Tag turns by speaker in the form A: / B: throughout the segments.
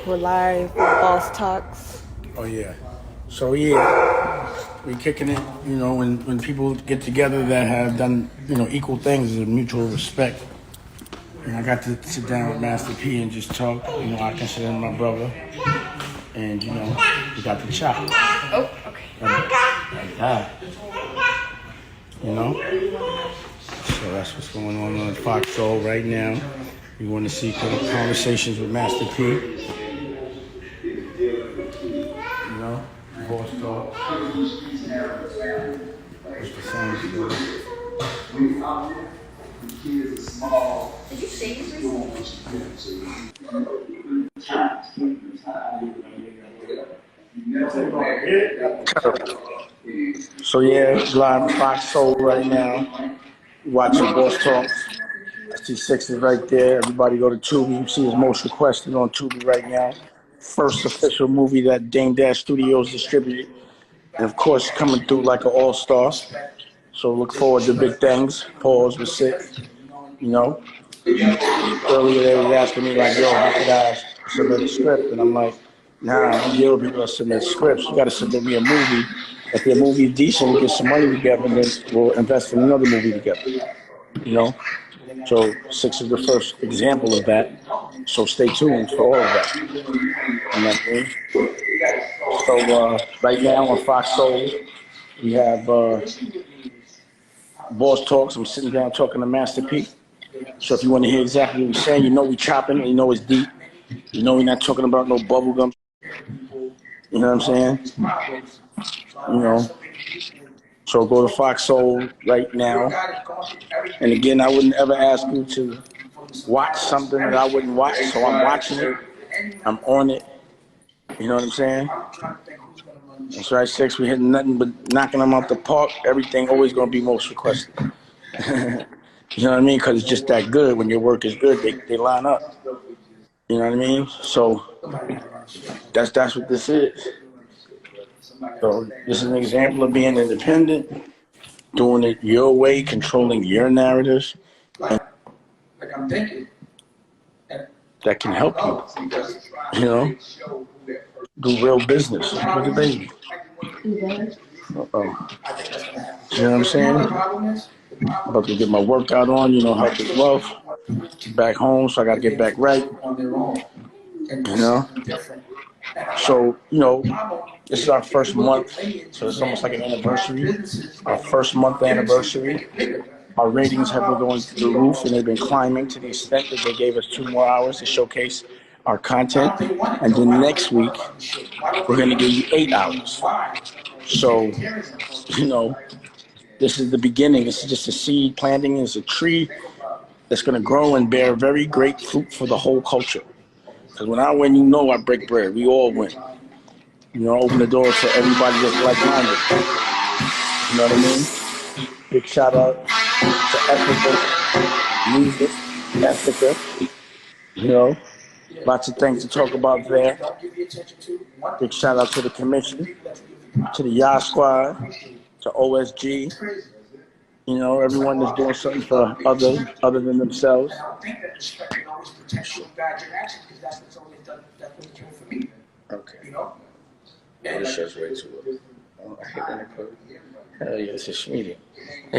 A: We're live with Boss Talks.
B: Oh yeah. So yeah, we kicking it. You know, when people get together that have done equal things, there's a mutual respect. And I got to sit down with Master P and just talk. You know, I consider him my brother, and we got the chop.
A: Oh, okay.
B: Like that. You know. So that's what's going on Fox Soul right now. You want to see conversations with Master P. Boss talk. What's the sound for?
A: Did you say this recently?
B: So yeah, live Fox Soul right now. Watching Boss Talk. I see Six is right there. Everybody go to Tubi. You see his most requested on Tubi right now. First official movie that Dame Dash Studios distributed. And of course, coming through like an all-star. So look forward to big things. Pause was sick. Earlier they was asking me like, yo, how could I submit a script? And I'm like, nah, I'm dealing with people that submit scripts. You got to submit me a movie. If your movie is decent, we get some money together, and then we'll invest in another movie together. So Six is the first example of that. So stay tuned for all of that. You know what I mean? So right now on Fox Soul, we have Boss Talks. I'm sitting down talking to Master P. So if you want to hear exactly what we're saying, we chopping, it's deep. We're not talking about no bubblegum. You know what I'm saying? So go to Fox Soul right now. And again, I wouldn't ever ask you to watch something that I wouldn't watch. So I'm watching it. I'm on it. You know what I'm saying? That's right, Six. We're hitting nothing but knocking them out the park. Everything always going to be most requested. You know what I mean? Because it's just that good. When your work is good, they line up. You know what I mean? So that's what this is. So this is an example of being independent, doing it your way, controlling your narratives. And
C: I'm thinking
B: that can help you, do real business with the baby. Uh-oh. You know what I'm saying? About to get my workout on, health is wealth. Back home, so I got to get back right. So, this is our first month, so it's almost like an anniversary. Our first month anniversary. Our ratings have been going through the roof, and they've been climbing to the extent that they gave us 2 more hours to showcase our content. And then next week, we're going to give you 8 hours. So, this is the beginning. This is just a seed planting. It's a tree that's going to grow and bear very great fruit for the whole culture. Because when I win, I break bread. We all win. Open the door for everybody that's like-minded. You know what I mean? Big shout out to Ethica, music, Ethica. Lots of things to talk about there. Big shout out to the commission, to the Yah Squad, to OSG. Everyone that's doing something for other than themselves. Okay. This shirt's way too low. I hate when they put. Hell yeah, it's a Schmeedy. I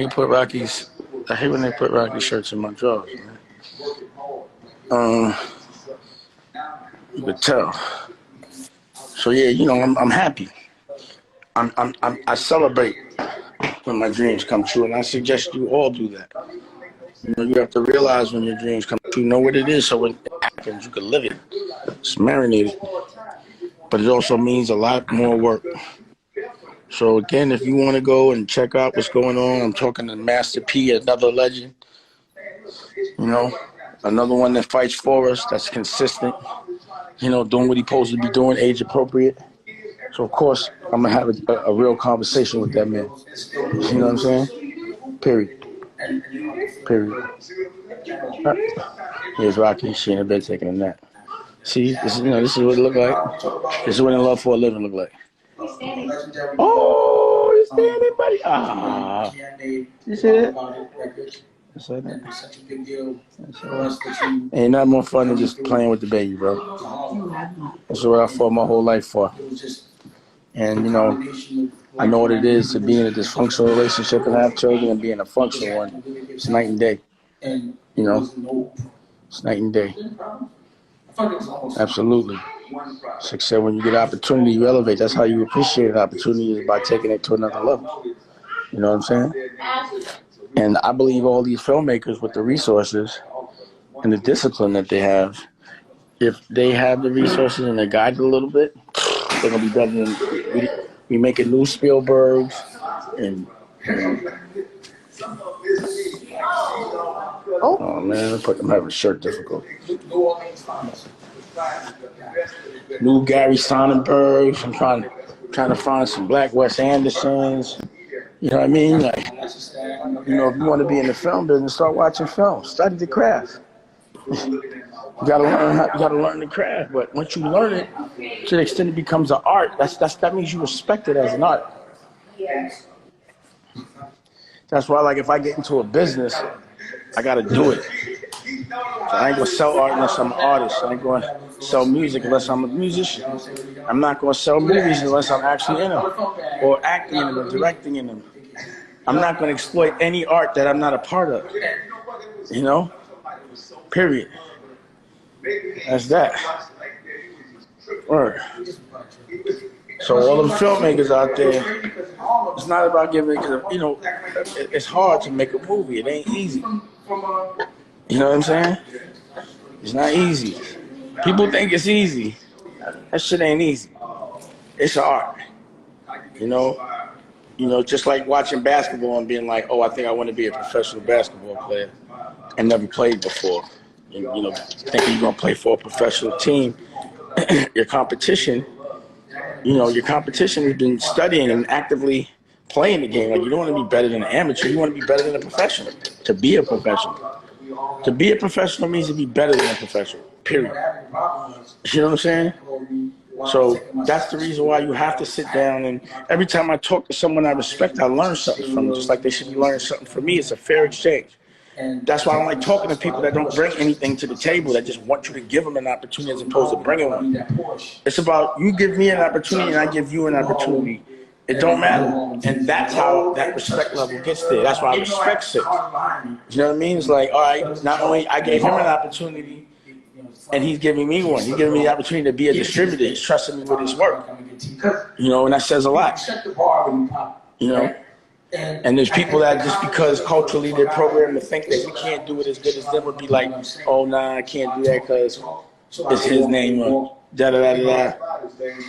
B: hate when they put Rocky shirts in my drawers, man. You could tell. So yeah, I'm happy. I celebrate when my dreams come true, and I suggest you all do that. You have to realize when your dreams come true, know what it is, so when it happens, you can live it. It's marinated. But it also means a lot more work. So again, if you want to go and check out what's going on, I'm talking to Master P, another legend. Another one that fights for us, that's consistent. Doing what he's supposed to be doing, age appropriate. So of course, I'm gonna have a real conversation with that man. You know what I'm saying? Period. Here's Rocky. She in the bed taking a nap. See, this is what it look like. This is what In Love for a Living look like. Oh, you're standing, buddy. You see it? said that.
C: it's such a big deal for us that you.
B: Ain't nothing more fun than just playing with the baby, bro. That's what I fought my whole life for.
C: It was just
B: And, you know, I know what it is to be in a dysfunctional relationship and have children and be in a functional one. It's night and day. You know, it's night and day. Absolutely. Like I said, when you get an opportunity, you elevate. That's how you appreciate an opportunity, is by taking it to another level. You know what I'm saying? And I believe all these filmmakers with the resources and the discipline that they have, if they have the resources and they're guided a little bit, they're going to be better than we making new Spielbergs and oh man, I'm having shirt difficulty. New Gary Sonnenbergs. I'm trying to find some black Wes Andersons. You know what I mean? Like, you know, if you want to be in the film business, start watching films. Study the craft. You gotta learn the craft. But once you learn it, to the extent it becomes an art, that means you respect it as an art. That's why, like, if I get into a business, I gotta do it. So I ain't gonna sell art unless I'm an artist. I ain't gonna sell music unless I'm a musician. I'm not gonna sell movies unless I'm actually in them, or acting in them, or directing in them. I'm not gonna exploit any art that I'm not a part of. You know? Period. That's that. Word. So all them filmmakers out there, it's not about giving it, you know, it's hard to make a movie. It ain't easy. You know what I'm saying? It's not easy. People think it's easy. That shit ain't easy. It's an art. You know, just like watching basketball and being like, oh, I think I want to be a professional basketball player and never played before. You know, thinking you're gonna play for a professional team. Your competition has been studying and actively playing the game. Like, you don't want to be better than an amateur. You want to be better than a professional. To be a professional means to be better than a professional. Period. You know what I'm saying? So that's the reason why you have to sit down, and every time I talk to someone I respect, I learn something from them, just like they should be learning something from me. It's a fair exchange. That's why I don't like talking to people that don't bring anything to the table, that just want you to give them an opportunity as opposed to bringing one. It's about you give me an opportunity and I give you an opportunity. It don't matter. And that's how that respect level gets there. That's why I respect it. You know what I mean? It's like, all right, not only I gave him an opportunity and he's giving me one. He's giving me the opportunity to be a distributor. He's trusting me with his work. You know, and that says a lot. You know? And there's people that just because culturally they're programmed to think that we can't do it as good as them would be like, oh, nah, I can't do that because it's his name or da-da-da-da-da.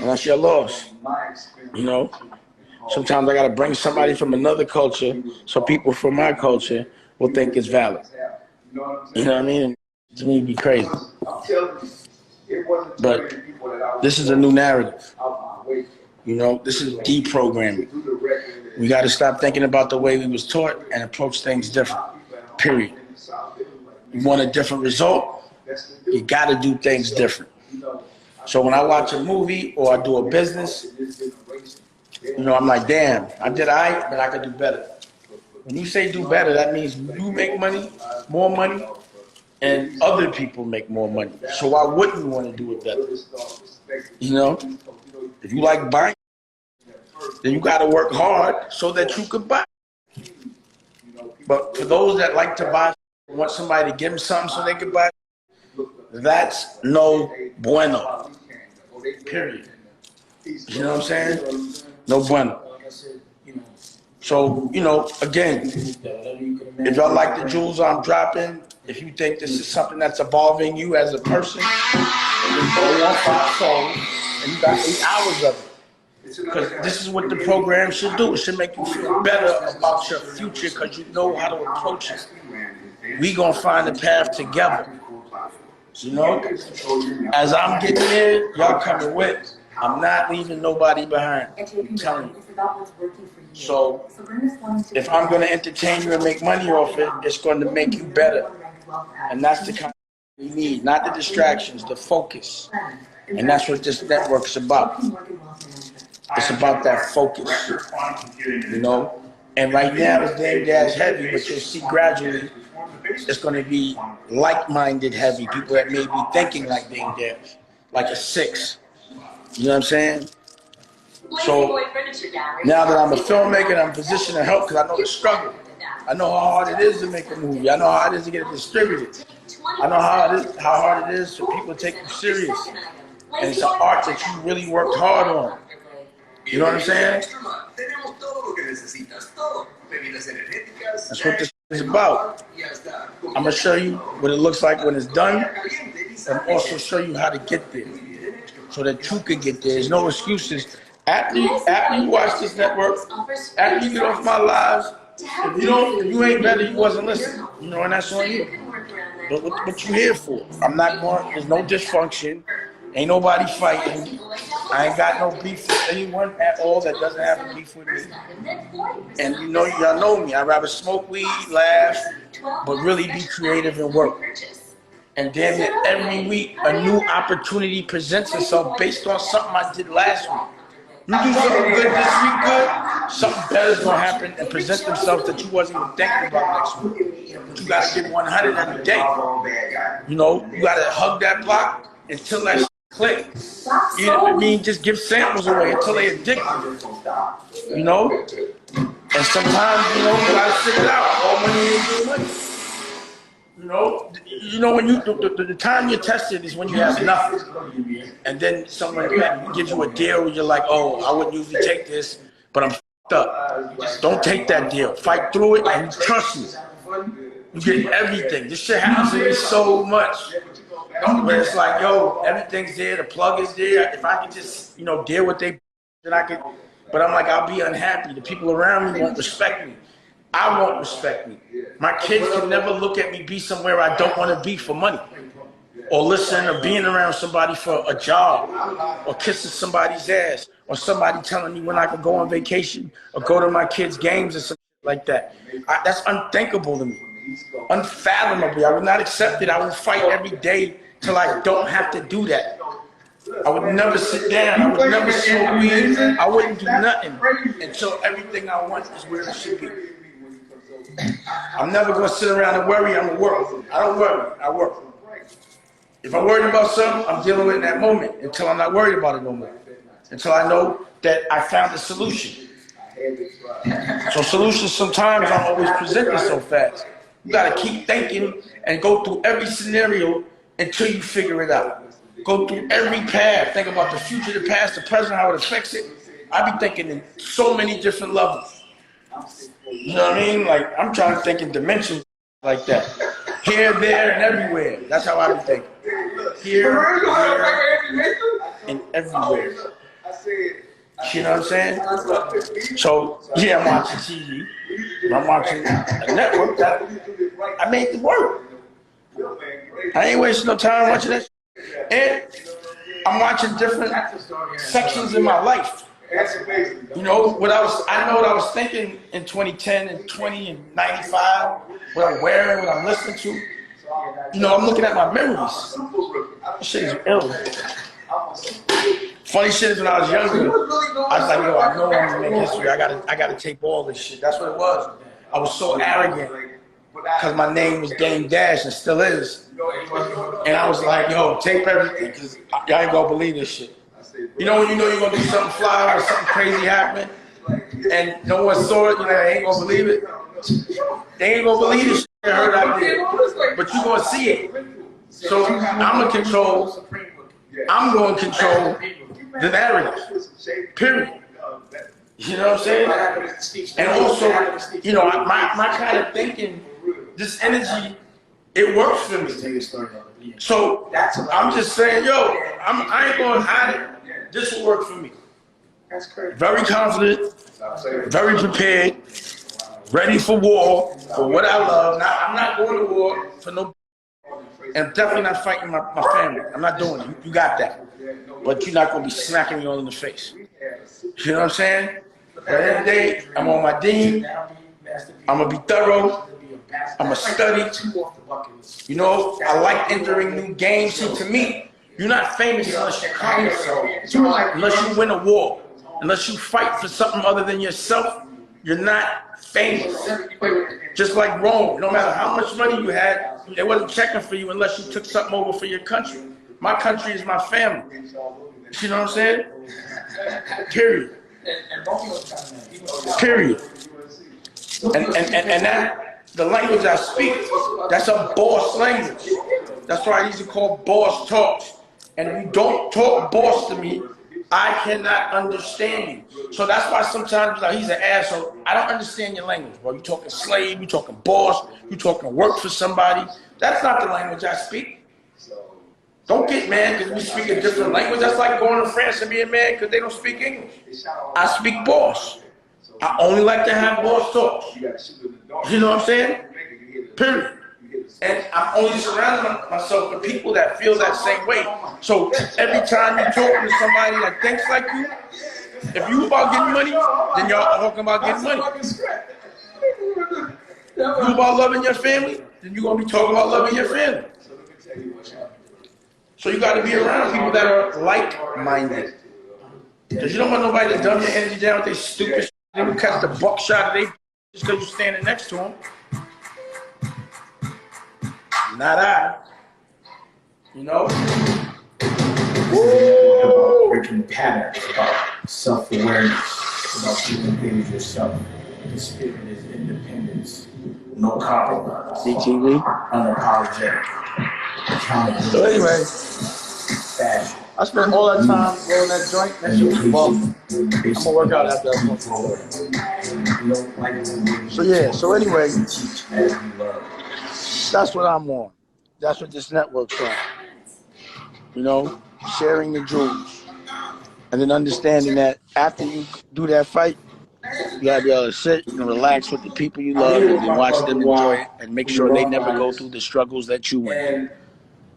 B: And that's your loss. You know? Sometimes I got to bring somebody from another culture so people from my culture will think it's valid. You know what I mean? To me, it'd be crazy. But this is a new narrative. You know, this is deprogramming. We got to stop thinking about the way we was taught and approach things different. Period. You want a different result? You got to do things different. So when I watch a movie or I do a business, you know, I'm like, damn, I did all right, but I could do better. When you say do better, that means you make money, more money, and other people make more money. So why wouldn't you want to do it better? You know, if you like buying, then you got to work hard so that you could buy. But for those that like to buy, want somebody to give them something so they can buy, that's no bueno. Period. You know what I'm saying? No bueno. So, you know, again, if y'all like the jewels I'm dropping, if you think this is something that's evolving you as a person, then go on 5 souls and you got 8 hours of it. Because this is what the program should do. It should make you feel better about your future because you know how to approach it. We gonna find the path together. You know? As I'm getting there, y'all coming with. I'm not leaving nobody behind. I'm telling you. So, if I'm gonna entertain you and make money off it, it's gonna make you better. And that's the kind of we need, not the distractions, the focus. And that's what this network's about. It's about that focus, you know? And right now it's damn gas heavy, but you'll see gradually it's going to be like-minded heavy, people that may be thinking like they're like a 6. You know what I'm saying? So now that I'm a filmmaker, I'm positioned to help because I know the struggle. I know how hard it is to make a movie. I know how it is to get it distributed. I know how hard it is for people to take you serious. And it's an art that you really worked hard on. You know what I'm saying? That's what this is about. I'm going to show you what it looks like when it's done, and also show you how to get there so that you can get there. There's no excuses. After you watch this network, after you get off my lives, if you ain't better, you wasn't listening. You know, and that's on you. But what you here for? I'm not going, there's no dysfunction. Ain't nobody fighting. I ain't got no beef with anyone at all that doesn't have a beef with me. And you know, y'all know me. I'd rather smoke weed, laugh, but really be creative and work. And damn it, every week a new opportunity presents itself based on something I did last week. You do something good this week, good, something better is gonna happen and present themselves that you wasn't even thinking about next week. But you gotta get 100 every day. You know, you gotta hug that block until that click. You know what I mean? Just give samples away until they addicted. You know? And sometimes, you know, you gotta figure it out. All money ain't good money. You know when the time you're tested is when you have nothing. And then someone gives you a deal where you're like, oh, I wouldn't usually take this, but I'm f***ed up. Don't take that deal. Fight through it and trust me. You get everything. This shit happens to me so much. Where it's like, yo, everything's there, the plug is there. If I could just, you know, deal with they, then I could. But I'm like, I'll be unhappy. The people around me won't respect me. I won't respect me. My kids can never look at me be somewhere I don't want to be for money. Or listen, or being around somebody for a job. Or kissing somebody's ass. Or somebody telling me when I can go on vacation. Or go to my kids' games or something like that. That's unthinkable to me. Unfathomable. I would not accept it. I will fight every day till I don't have to do that. I would never sit down. I would never smoke weed. I wouldn't do nothing until everything I want is where it should be. I'm never going to sit around and worry. I'm going to work. I don't worry. I work. If I'm worried about something, I'm dealing with it in that moment until I'm not worried about it no more. Until I know that I found a solution. So solutions sometimes aren't always presented so fast. You got to keep thinking and go through every scenario until you figure it out. Go through every path. Think about the future, the past, the present, how it affects it. I be thinking in so many different levels. You know what I mean? Like, I'm trying to think in dimensions like that. Here, there, and everywhere. That's how I be thinking. Here, there, and everywhere. You know what I'm saying? So, yeah, I'm watching TV. I'm watching a network that I made the work. I ain't wasting no time watching that. And I'm watching different sections in my life. You know what I know what I was thinking in 2010 and 20 and 95, what I'm wearing, what I'm listening to. You know, I'm looking at my memories. This shit is ill. Funny shit is when I was younger, I was like, yo, I know I'm gonna make history. I gotta tape all this shit. That's what it was. I was so arrogant because my name was Dame Dash and still is. And I was like, yo, tape everything because y'all ain't gonna believe this shit. You know when you know you're gonna do something fly or something crazy happen and no one saw it, you know, they ain't gonna believe it. They ain't gonna believe this shit they heard I did. But you gonna see it. So I'm gonna control the narrative. Period. You know what I'm saying? And also, you know, my kind of thinking, this energy, it works for me. So I'm just saying, yo, I ain't gonna hide it. This will work for me. Very confident, very prepared, ready for war, for what I love. Now, I'm not going to war for no, and I'm definitely not fighting my family. I'm not doing it. You got that. But you're not going to be smacking me all in the face. You know what I'm saying? At the end of the day, I'm on my dean. I'm going to be thorough. I'm going to study. You know, I like entering new games. See, to me, you're not famous unless you come, unless you win a war, unless you fight for something other than yourself. you're not famous. Just like Rome, no matter how much money you had, they wasn't checking for you unless you took something over for your country. My country is my family. You know what I'm saying? Period. Period. And that, the language I speak, that's a boss language. That's why these are called boss talks. And if you don't talk boss to me, I cannot understand you. So that's why sometimes like, he's an asshole. I don't understand your language, bro. You talking slave, you talking boss, you talking work for somebody. That's not the language I speak. Don't get mad because we speak a different language. That's like going to France and being mad because they don't speak English. I speak boss. I only like to have boss talks. You know what I'm saying? Period. And I'm only surrounding myself with people that feel that same way. So every time you're talking to somebody that thinks like you, if you about getting money, then y'all are talking about getting money. If you about loving your family, then you're going to be talking about loving your family. So you got to be around people that are like-minded. Because you don't want nobody to dumb your energy down with their stupid shit. They will catch the buckshot of they just because you're standing next to them. Not I. You know?
C: About breaking patterns, about self-awareness, about keeping things yourself. The spirit is independence, no compromise,
B: CTV?
C: unapologetic, accountability.
B: So anyway,
C: Fashion.
B: I spent all that time rolling that joint. That shit was buff. I'm gonna work out after that. So yeah, so anyway, that's what I'm on. That's what this network's on. You know, sharing the jewels. And then understanding that after you do that fight, you gotta be able to sit and relax with the people you love and watch them enjoy it and make sure they never go through the struggles that you went through.
C: And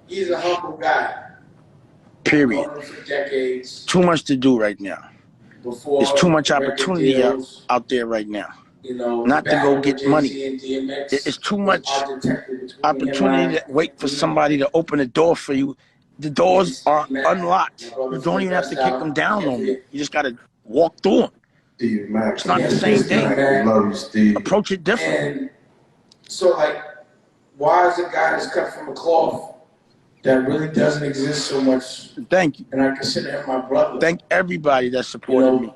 C: he's a humble guy.
B: Period. Too much to do right now. There's too much opportunity out there right now. Not to go get money. It's too much opportunity to wait for somebody to open a door for you. The doors are unlocked. You don't even have to kick them down on you. You just got to walk through them. It's not the same thing. Approach it different.
C: And so, like, why is a guy that's cut from a cloth that really doesn't exist so much?
B: Thank you.
C: And I consider him my brother.
B: Thank everybody that supported me.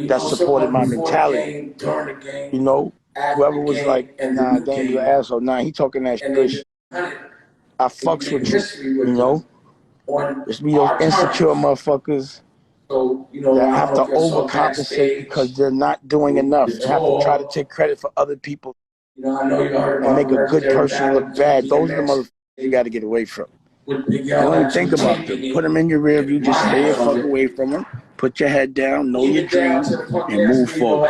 B: That supported my mentality.
C: During the game,
B: you know, whoever was like, nah, damn, you an asshole. Nah, he talking that shit. I fucks with you, you know. It's me, those insecure motherfuckers that have to overcompensate because they're not doing enough. They have to try to take credit for other people and make a good person look bad. Those are the motherfuckers you got to get away from. Don't even think about them. Put them in your rear view. Just stay the fuck away from them. Put your head down, know your dreams, and move forward.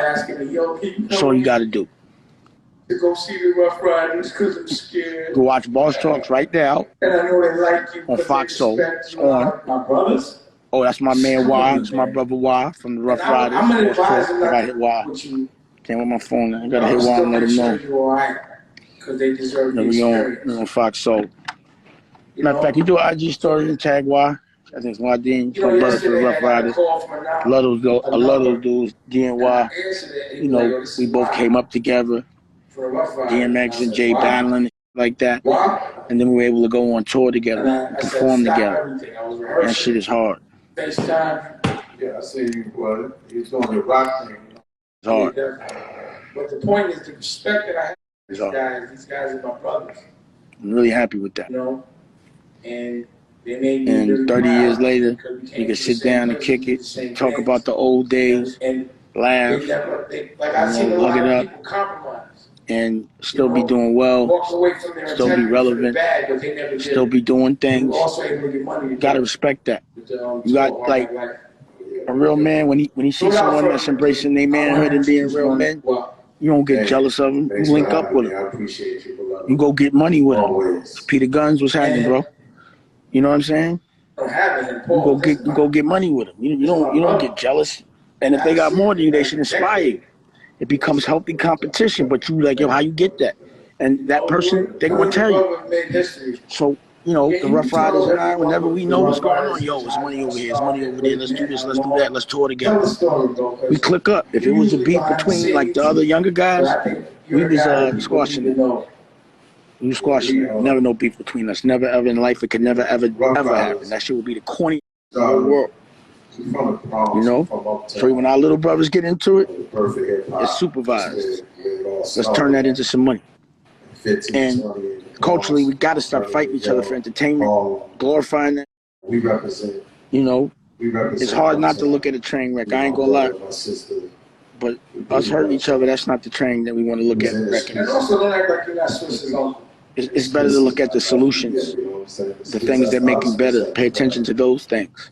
B: That's all you got to do.
C: To go see the Rough Riders because I'm scared.
B: Go watch Boss Talks right now.
C: And I know they like you.
B: On Fox Soul. It's on.
C: My brothers.
B: Oh, that's my man Y. It's my brother Y from the Rough Riders.
C: I'm gonna advise
B: I gotta hit Y. Can't with my phone. I gotta hit Y and let him know.
C: Because they deserve the experience.
B: We on Fox Soul. Matter of fact, you do an IG story and tag Y. I think it's Y Dean from Birth for the Rough Riders. I love those dudes, D and Y. You know, we both came up together. DMX and Jay battling like that, and then we were able to go on tour together, perform together. That shit is hard.
C: FaceTime. Yeah, I say you was. He's doing the rock thing.
B: It's hard.
C: But the point is the respect that I have for these guys are my brothers.
B: I'm really happy with that.
C: You know, and they made me
B: and
C: really
B: 30 years
C: proud
B: later, you can sit down and kick it, talk about the old days, laugh,
C: like I seen a lot of people compromise.
B: And still be doing well, still be relevant, still be doing things. You gotta respect that. You got like a real man when he sees someone that's embracing their manhood and being real men. You don't get jealous of them. You link up with them. You go get money with them. Peter Guns, what's happening, bro? You know what I'm saying? You go get money with them. You don't get jealous. And if they got more than you, they should inspire you. It becomes healthy competition, but you like, yo, how you get that? And that person, they gonna tell you. So you know, the Rough Riders and I, whenever we know what's going on, yo, it's money over here, it's money over there, let's do this, let's do that, let's tour together. We click up. If it was a beef between like the other younger guys, we was squashing it. We was squashing it. Never no beef between us. Never ever in life. It could never ever happen. That shit would be the corny in the world. You know? So when our little brothers get into it, it's supervised. Let's turn that into some money. And culturally, we got to stop fighting each other for entertainment, glorifying that.
D: We represent.
B: You know, it's hard not to look at a train wreck. I ain't gonna lie. But us hurting each other, that's not the train that we want to look at. It's better to look at the solutions, the things that make you better. Pay attention to those things.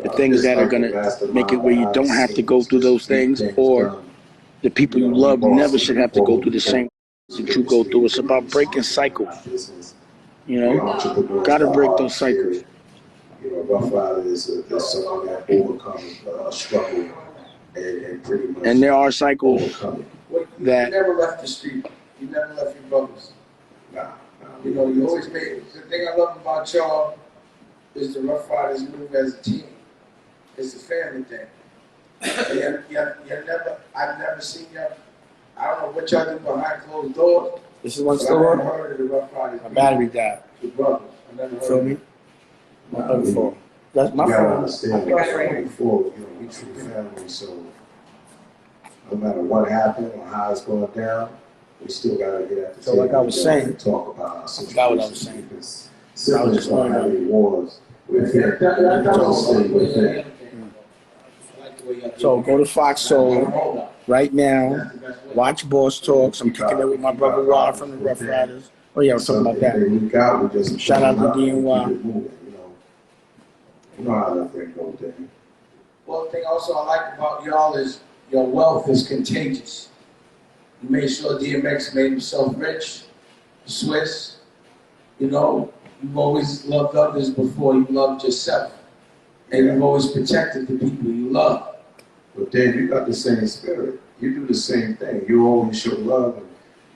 B: The things that are going to make it where you don't have to go through those things, or the people you love never should have to go through the same things that you go through. It's about breaking cycles. You know, got to break those cycles.
D: You know, Rough Rider is someone that overcomes a struggle and pretty much.
B: And there are cycles that.
C: You never left the street. You never left your brothers.
D: Nah.
C: You know, you always made. The thing I love about y'all is the Rough Riders move as a team. It's a family thing. I've never seen y'all. I don't know what y'all do behind closed doors.
B: This is one
C: But I never
B: store.
C: heard of the Rough Riders.
B: My battery died.
C: Your brothers. I never heard
B: Feel
C: of
B: me?
C: it.
B: My other phone. That's my
D: You gotta
B: phone.
D: understand that before, you know, we true family, so no matter what happened or how it's going down, we still gotta get at the
B: So like I was saying,
D: and talk about our situation.
B: forgot what I was saying.
D: Because
B: I was
D: siblings
B: just
D: don't have
B: wondering.
D: any wars with it. Just stay with it.
B: So go to Fox Soul right now. Watch Boss Talks. I'm kicking it with my brother Rod from the Rough Riders. Oh yeah, I was talking about that.
D: We got, we just
B: Shout out to
D: keep it
B: DNY.
D: moving, you know how that thing goes down.
C: One thing also I like about y'all is your wealth is contagious. You made sure DMX made himself rich, Swiss. You know, you've always loved others before you loved yourself. And you've always protected the people you love.
D: But then you got the same spirit. You do the same thing. You always show love and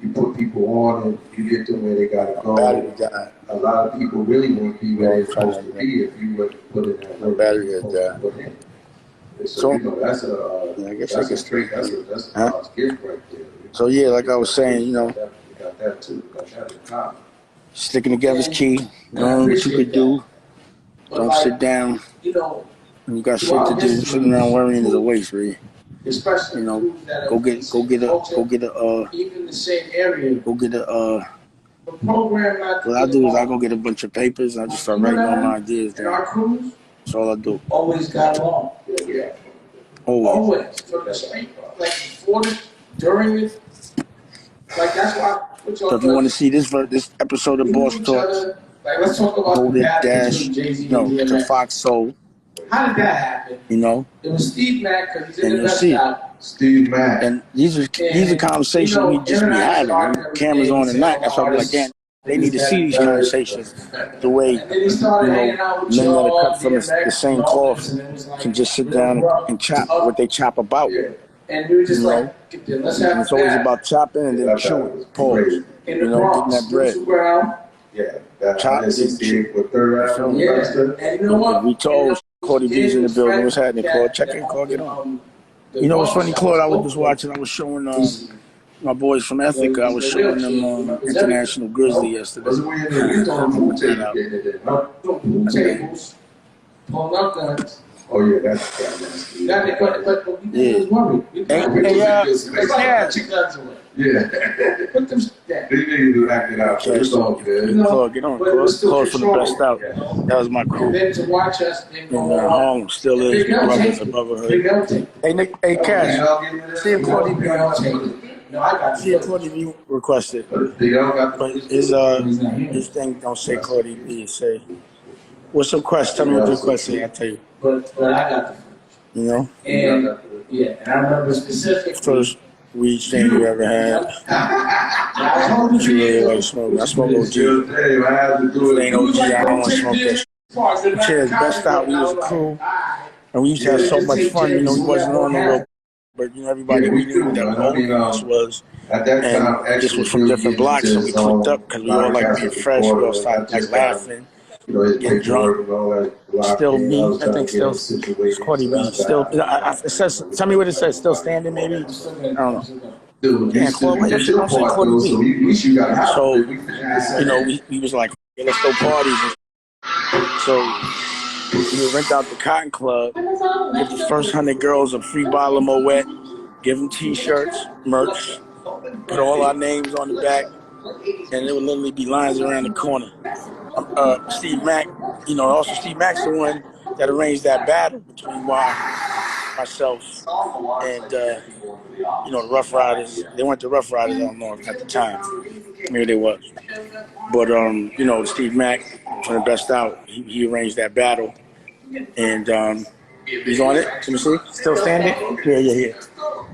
D: you put people on and you get them where they gotta go.
B: Battery died.
D: A lot of people really won't be where they're supposed to be if you wouldn't put in that work.
B: Battery
D: you're
B: had
D: supposed to put in. And so, you know, that's
B: Yeah, I guess I
D: that's
B: can
D: a straight, that's a
B: Huh?
D: God's gift right there.
B: So yeah, like I was saying, you know,
D: You got that too. You got that in common.
B: sticking together is key. Knowing what you could do.
C: But
B: Don't
C: like,
B: sit down.
C: You know,
B: When you got shit to do. Sitting around worrying is a waste, really.
C: especially
B: You know,
C: groups that are
B: go get
C: even the same area. The program not.
B: What I do is I go get a bunch of papers and I just start writing all my ideas
C: And our
B: down.
C: crews
B: That's all I do.
C: always got along.
D: Yeah.
B: Always.
C: Always. From the street, like before it, during it. Like that's why.
B: So if you want to see this episode of Boss Talks,
C: Like let's talk about
B: hold
C: the
B: it
C: battle
B: dash
C: between Jay-Z
B: no
C: and
B: to
C: DMX.
B: Fox Soul.
C: How did that happen?
B: You know,
C: It was Steve Mack because he's in
B: And
C: the
B: you'll
C: best
B: see.
C: out.
D: Steve Mack.
B: and these are conversations we just be having. And cameras on and not. That's why I'm like, damn, they need to see these conversations the way
C: And then he started
B: you know,
C: hanging out with
B: men that
C: y'all,
B: are cut from the
C: DMX,
B: same
C: and all
B: cloth
C: this, and it was like,
B: can just sit down and chop what they chop about.
C: Yeah. And we were just
B: You
C: like,
B: know?
C: get there, let's have
B: It's always
C: that.
B: about chopping and then chewing. Pause.
C: In
B: You
C: the
B: know,
C: Bronx,
B: getting that bread.
C: Neutral Ground.
D: Yeah, that
B: Chop,
D: is
B: didn't
D: Steve with third round.
C: Yeah,
D: Webster.
C: and you know what?
B: We told Claude V's in the building. What's happening, Claude? Check in, Claude. Get on. You know what's funny, Claude? I was just watching. I was showing my boys from Ethica. I was showing them International Grizzly yesterday.
D: Was it when you on the pool table
B: Yeah.
D: getting it in, huh?
C: Pool tables, pulling up guns.
D: Oh yeah, that's
C: That they but we
B: Yeah.
C: was worried. We
B: Hey,
C: thought we
B: hey,
C: was like, put your guns away.
D: Yeah.
C: Put them down.
D: These niggas do acting out, so it's all good.
B: Claude, get on. Claude from the best out. That was my
C: And
B: crew.
C: then to watch us then
B: And
C: go on.
B: home still is brothers of brotherhood.
C: Big L tape.
B: Hey, Nick. Hey, Cash. See if Claude
C: Big L tape. No, I got
B: See if Claude V requested.
D: Big L got
B: But his thing don't say Claude V. It say, what's your request? Tell me what your request say. I'll tell you.
C: but I got the
B: You know,
C: and yeah, and I remember specifically.
B: first weed strain you ever had.
C: I told
B: What you really
C: you.
B: like smoking? I smoke OG.
D: Hey, I have to do
B: Ain't
D: it.
B: OG. I don't want to smoke that shit. Cheers, best out. We was a crew. And we used to have so much fun. You know, we wasn't on the road. but everybody we knew that was older than us was.
D: At that time,
B: And this was from different blocks, so we clicked up because we all like being fresh. We all started like laughing, getting drunk. Still me, I think still it's Cardi B. Still, it says. Tell me what it says. Still standing, maybe. I don't know. Yeah, Claude, why that shit don't say Cardi B? So we was like, yeah, let's go parties. So we would rent out the Cotton Club, give the first 100 girls a free bottle of Moet, give them T-shirts, merch. Put all our names on the back, and there would literally be lines around the corner. Steve Mack, also Steve Mack's the one that arranged that battle between myself, and the Rough Riders. They weren't the Rough Riders, I don't know at the time. Maybe they was. But Steve Mack from the Best Out, he arranged that battle, and he's on it. Can you see? Still standing?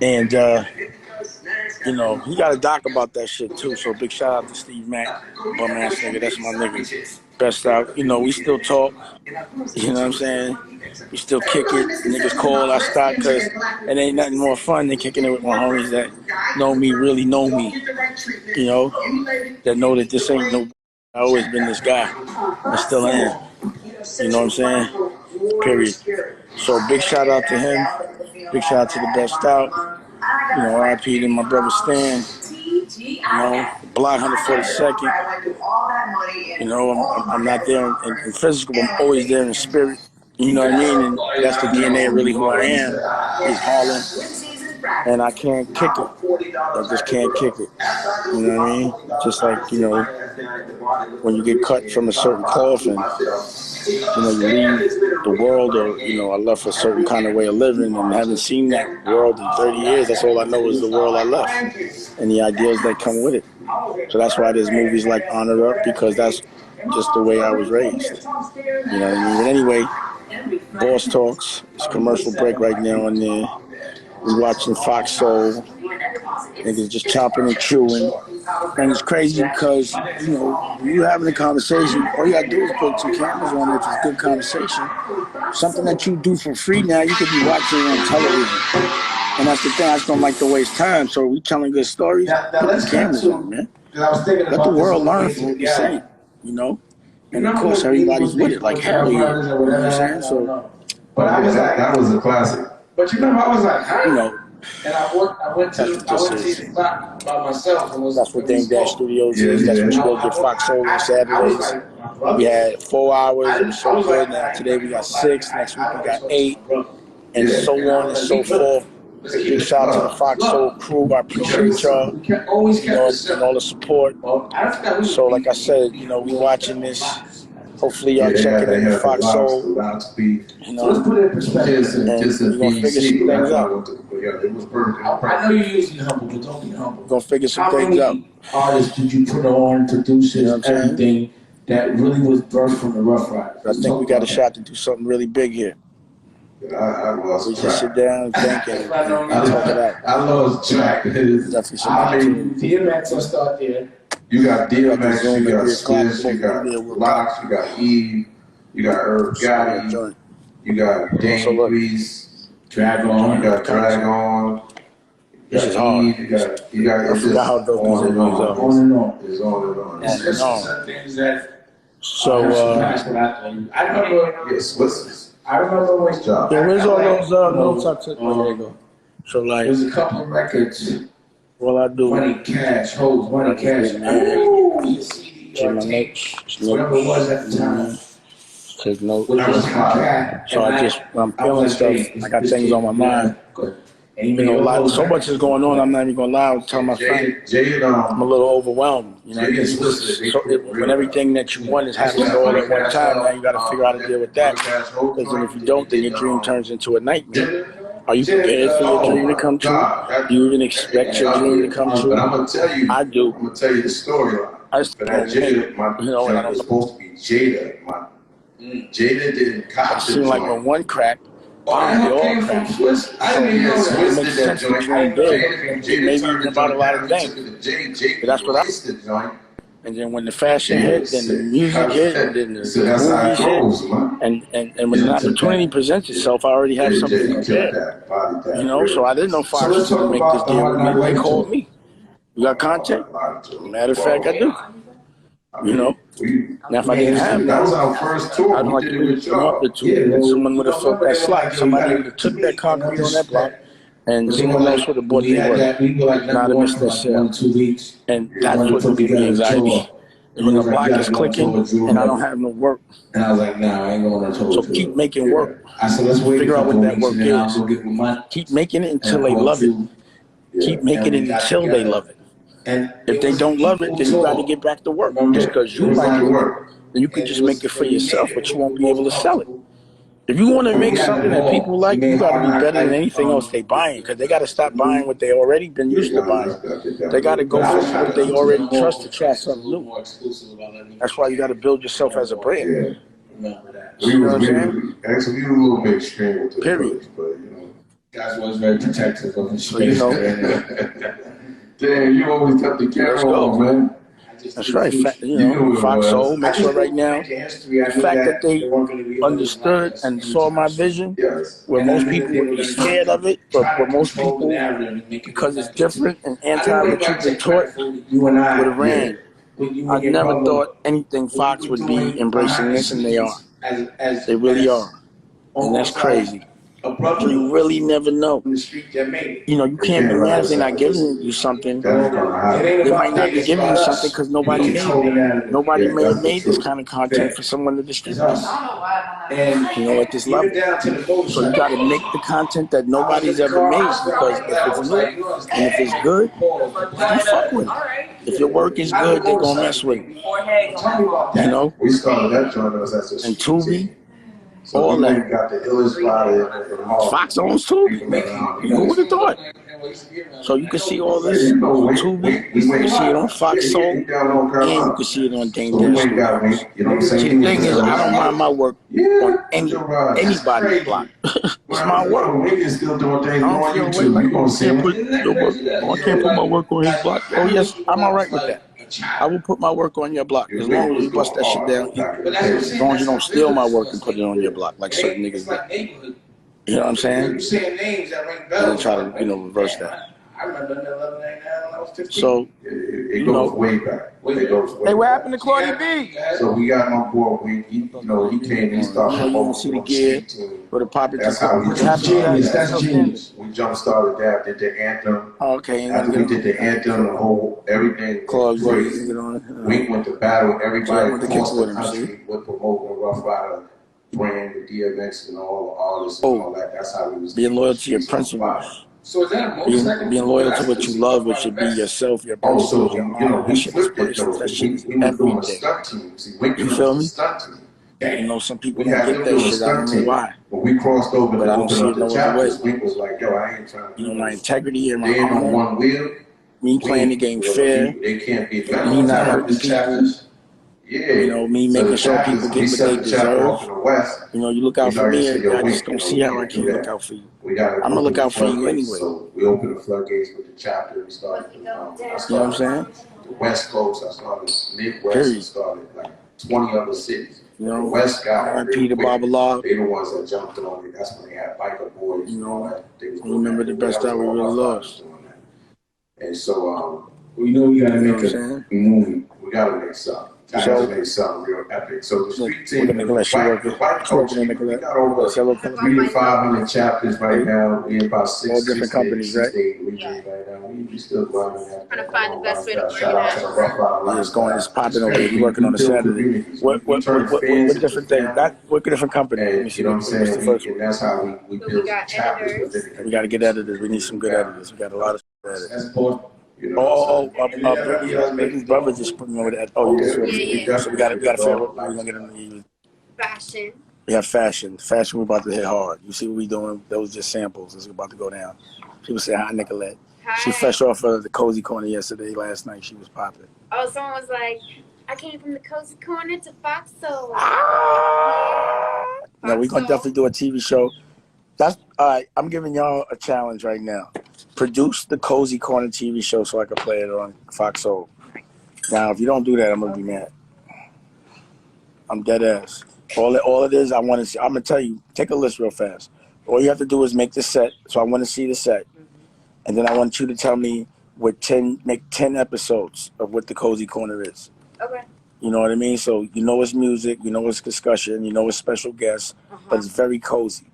B: Yeah. And he got a doc about that shit too. So big shout out to Steve Mack, bum ass nigga. That's my nigga. Best Out. We still talk. You know what I'm saying? We still kick it. Niggas call our stock because it ain't nothing more fun than kicking it with my homies that know me, really know me. That know that this ain't no. I always been this guy. I still am. You know what I'm saying? Period. So big shout out to him. Big shout out to the Best Out. R.I.P. to my brother Stan. Block 142nd. I'm not there in physical, but I'm always there in spirit. You know what I mean? And that's the DNA of really who I am. Is Harlem. And I can't kick it. I just can't kick it. You know what I mean? Just like, when you get cut from a certain cloth and, you leave the world or, I left a certain kind of way of living and haven't seen that world in 30 years. That's all I know is the world I left and the ideals that come with it. So that's why there's movies like Honor Up, because that's just the way I was raised. You know what I mean? But anyway, Boss Talks. It's a commercial break right now on there. We're watching Fox Soul. Niggas just chopping and chewing. And it's crazy because, when you're having a conversation, all you gotta do is put two cameras on if it's good conversation. Something that you do for free now, you could be watching on television. And that's the thing, I just don't like to waste time. So we telling good stories, put the cameras on, man. Let the world learn from what you're saying, And of course, everybody's with it, like hell yeah. You know what I'm saying? So,
D: but that was a classic.
C: But I was like, huh? And I went to the spot by myself. And
B: that's what Dame Dash Studios is. That's what you go get Fox Soul on Saturdays. We had 4 hours. It was so good. Now today we got 6. Next week we got 8. And so on and so forth. Big shout out to the Fox Soul crew. I appreciate y'all. And all the support. So like I said, we watching this. Hopefully y'all check it in Fox Soul.
C: Let's put it in perspective.
D: Just
B: we're gonna figure some things out.
C: I know you're usually humble, but don't be humble.
B: We're gonna figure some things out.
C: Artists did you put on, producers, everything that really was birthed from the Rough Riders?
B: I think we got a shot to do something really big here.
D: I lost
B: We just sit down and think and talk it out.
D: I lost track.
B: Definitely some opportunity.
C: DMX will start there.
D: You got DMX, you got Swiss, you got Locks, you got Eve, you got Herb Gotti, you got Dane Grease,
C: Dragon,
D: you got Dragon.
B: This is hard.
D: You got.
B: I forgot how dope these movies are.
C: On and on.
D: It's on and on.
C: It's just some things that.
B: So,
C: I remember.
D: Yes, Swiss.
C: I remember when.
D: Job.
B: yeah, where's all those notes I took? There they go. So like,
C: There's a couple of records.
B: all I do
C: Money Cash, Hoes, Money Cash.
B: take my notes,
C: Whatever it was at the time.
B: take notes.
C: When I was a cat.
B: So when I'm feeling stuff, I got things on my mind. So much is going on. I'm not even gonna lie. I was telling my friend, I'm a little overwhelmed. When everything that you want is happening all at one time, now you got to figure out how to deal with that. Because if you don't, then your dream turns into a nightmare. Are you prepared for your dream to come true? Do you even expect your dream to come true?
D: But I'm gonna tell you.
B: I do.
D: I'm gonna tell you the story.
B: I just
D: Jada, was supposed to be Jada. Jada didn't cop
B: it seemed like when one cracked,
C: I came from Swiss. I didn't even know
B: it
C: that.
B: makes sense between big, maybe even about a lot of things. But that's what And then when the fashion hit, then the music hit, and then the
D: So that's how it
B: movies
D: goes,
B: hit.
D: man.
B: And when an opportunity presents itself, I already have something prepared. You know, so I didn't know Fox
C: So let's
B: was going
C: talk
B: to make
C: about
B: this
C: the
B: deal
C: Hard
B: with me.
C: Knock
B: They
C: Life
B: called
C: tour.
B: me. You got content? Matter of fact, I do. You know, now if I didn't have
D: that was
B: that,
D: our first tour.
B: I'd
D: We
B: like
D: did
B: to
D: it with
B: come up
D: y'all.
B: with two, and someone would have filled that slot. Somebody would have took that concrete on that block, and someone else would have bought
C: we
B: their
C: had
B: work.
C: that, we were like
B: Not
C: number
B: to
C: one
B: miss
C: for
B: that
C: like
B: sale.
C: 1 or 2 weeks.
B: And
C: We
B: that's
C: wanted
B: what
C: to
B: would
C: put
B: give me
C: together the
B: anxiety.
C: tour.
B: And when the
C: He was like,
B: block
C: "You
B: is
C: gotta go on tour
B: clicking
C: with Drew."
B: and I don't have no work,
C: And I was like, nah, I ain't going on tour
B: so
C: with you.
B: keep making work.
C: I said, let's wait
B: Figure
C: a
B: out what
C: couple
B: that
C: weeks
B: work
C: and then I'll
B: is.
C: go get my money.
B: Keep making it
C: And
B: until
C: I
B: they
C: brought
B: love it.
C: you.
B: Keep
C: And
B: making
C: we
B: it
C: got
B: until they
C: together.
B: love it.
C: And
B: If they don't love it, then you got to get back to work. Just because you like it, then you can just make it for yourself, but you won't be able to sell it. If you want to make something that people like, you got to be better than anything else they buying, because they got to stop buying what they already been used to buying. They got to go for what they already trust to try something new. That's why you got to build yourself as a brand.
D: Yeah.
C: Remember that.
B: You know what I'm saying?
D: Actually, we were a little bit extreme with the
B: Period.
D: approach, but you know.
C: Guys was very protective of his
B: So, you
C: space.
B: know,
D: Damn, you always cut the camera
B: Let's go.
D: on, man.
B: that's right. You
D: You knew
B: know,
D: it
B: Fox
D: was.
B: Soul, make sure right now, the fact that they understood and saw my vision,
D: Yes.
B: where most people would be scared of it, but where most people, because it's different and anti what you've been taught, would have ran. I never thought anything Fox would be embracing this, and they are. They really are. And that's crazy. You really never know. You know, you can't be mad if they're not giving you something. They might not be giving you something because nobody made it. Nobody may have made this kind of content for someone to distribute.
C: And
B: You know, at this level. So you got to make the content that nobody's ever made, because if it's new and if it's good, you fuck with it. If your work is good, they're going to mess with it. You know?
D: We started that joint as a
B: And Tubi,
D: so
B: all
D: we
B: that.
D: got the illest body in the hall.
B: Fox owns Tubi. Who would have thought? So you can see all this on Tubi, you can see it on Fox Soul, and you can see it on Dangerous Studios. See, the thing is, I don't mind my work on anybody's block. It's my work. I don't feel like I can't put your work. Oh, I can't put my work on his block. Oh yes, I'm all right with that. I will put my work on your block as long as you bust that shit down. As long as you don't steal my work and put it on your block like certain niggas do. You know what I'm saying?
C: You saying names that ring
B: And
C: bells.
B: then try to, reverse that.
C: I remember them 1199 when I was 15.
B: So,
D: It goes way back. It goes way
B: hey, what
D: back.
B: happened to Claudia B?
D: So we got my boy. He came. He started.
B: You don't see the gear, but the pop it.
D: That's how we
B: What happened to that?
C: Genius, that's
B: That's
C: genius.
D: We jump started that. Did the anthem.
B: Okay, and
D: After we did the anthem, the whole everything.
B: Claude,
D: crazy.
B: get on it.
D: We went to battle. Everybody
B: Went to
D: across
B: kick
D: the
B: with him,
D: country with promoting Rough Rider brand, the DMX, and all the artists and all that. That's how we was.
B: Being loyal to your principles.
C: So is that a motorcycle?
B: Being loyal to what you love, which should be yourself, your principles,
D: Also,
B: your
D: you know,
B: honor. That
D: we
B: shit is
D: flipped it though.
B: priceless. That shit is
D: We was doing a
B: everything.
D: stunt team. See, Wicked
B: You feel
D: was a
B: me?
D: stunt team.
B: You know, some people
D: We
B: don't
D: had
B: get
D: them
B: that
D: doing a
B: shit. I
D: stunt
B: don't know
D: team.
B: why.
D: When we crossed over
B: But
D: to
B: I don't
D: open
B: see
D: up
B: it
D: the
B: no other
D: chapters,
B: way.
D: Wink was like, yo, I ain't trying to
B: You know,
D: do
B: my
D: this.
B: integrity and my
D: They ain't on
B: honor,
D: one wheel.
B: me playing the game fair,
D: They can't be
B: me not hurting people.
D: Yeah.
B: You know, me
D: So
B: making
D: the
B: sure
D: chapters,
B: people
D: we
B: get what
D: set
B: they
D: the chapter off
B: deserve.
D: in the west.
B: You know, you look out
D: We
B: for
D: started
B: me,
D: to say, yo,
B: I
D: Wink,
B: just don't
D: you
B: see
D: know,
B: how
D: we
B: I
D: can't do
B: can't look
D: that.
B: out for you.
D: We gotta
B: I'ma look
D: open
B: out
D: the
B: for you
D: floodgates.
B: anyway.
D: So we opened the floodgates with the chapter. We started.
B: You know what I'm saying?
D: The West Coast. I started Midwest.
B: Period.
D: I started like 20 other cities.
B: You know,
D: the West got it
B: R.I.P.
D: really
B: to
D: quick.
B: Baba Law.
D: They the ones that jumped on it. That's when they had biker boys
B: You
D: and all
B: know,
D: that. They was
B: I remember the best
D: that
B: that
D: was
B: we
D: all
B: really
D: Rough Riders
B: lost.
D: doing that. And so
C: We know we gotta
B: You know
C: make
B: what I'm
C: a
B: saying?
C: movie.
D: we gotta make something. I
B: So-
D: gotta make something real epic. So the street
B: Look
D: team,
B: at Nicolette, she working. She working in
D: we
B: Nicolette.
D: got over
B: Hello, Colette.
D: 300 to 500 chapters right now. We about
B: All
D: six
B: different companies, right?
D: regions right now. We still grinding that.
E: Trying to find the best way to
D: Shout out to the Rough Rider
B: Yeah, it's going, it's
D: lifestyle.
B: popping over there. You're working on a
D: We build
B: Saturday.
D: communities.
B: What
D: We turn fans into
B: different thing?
D: family.
B: What different company? Let me
D: And
B: see.
D: you know what I'm
B: What's the
D: saying?
B: first
D: And
B: one?
D: that's how we
E: So we
D: build
E: got
D: chapters
E: editors.
D: within the
B: We got to get editors. We need some good editors. We got a lot of editors.
C: That's important.
D: You know,
B: Brittany's brother just put me over that. Oh, you just
E: Yeah.
B: So we got to figure out what we're gonna get in the.
E: Fashion.
B: We have fashion. Fashion, we're about to hit hard. You see what we doing? Those just samples. It's about to go down. People say hi, Nicolette. She
E: Hi.
B: fresh off of the Cozy Corner yesterday. Last night she was popping.
E: Oh, someone was like, I came from the Cozy Corner to Fox Soul.
B: No, we're gonna definitely do a TV show. That's all right. I'm giving y'all a challenge right now. Produce the Cozy Corner TV show so I can play it on Fox Soul. Now, if you don't do that, I'm gonna be mad. I'm dead ass. All it is, I want to see. I'm gonna tell you. Take a list real fast. All you have to do is make the set. So I want to see the set, and then I want you to tell me make 10 episodes of what the Cozy Corner is.
E: Okay.
B: You know what I mean? So you know it's music, you know it's discussion, you know it's special guests, but it's very cozy.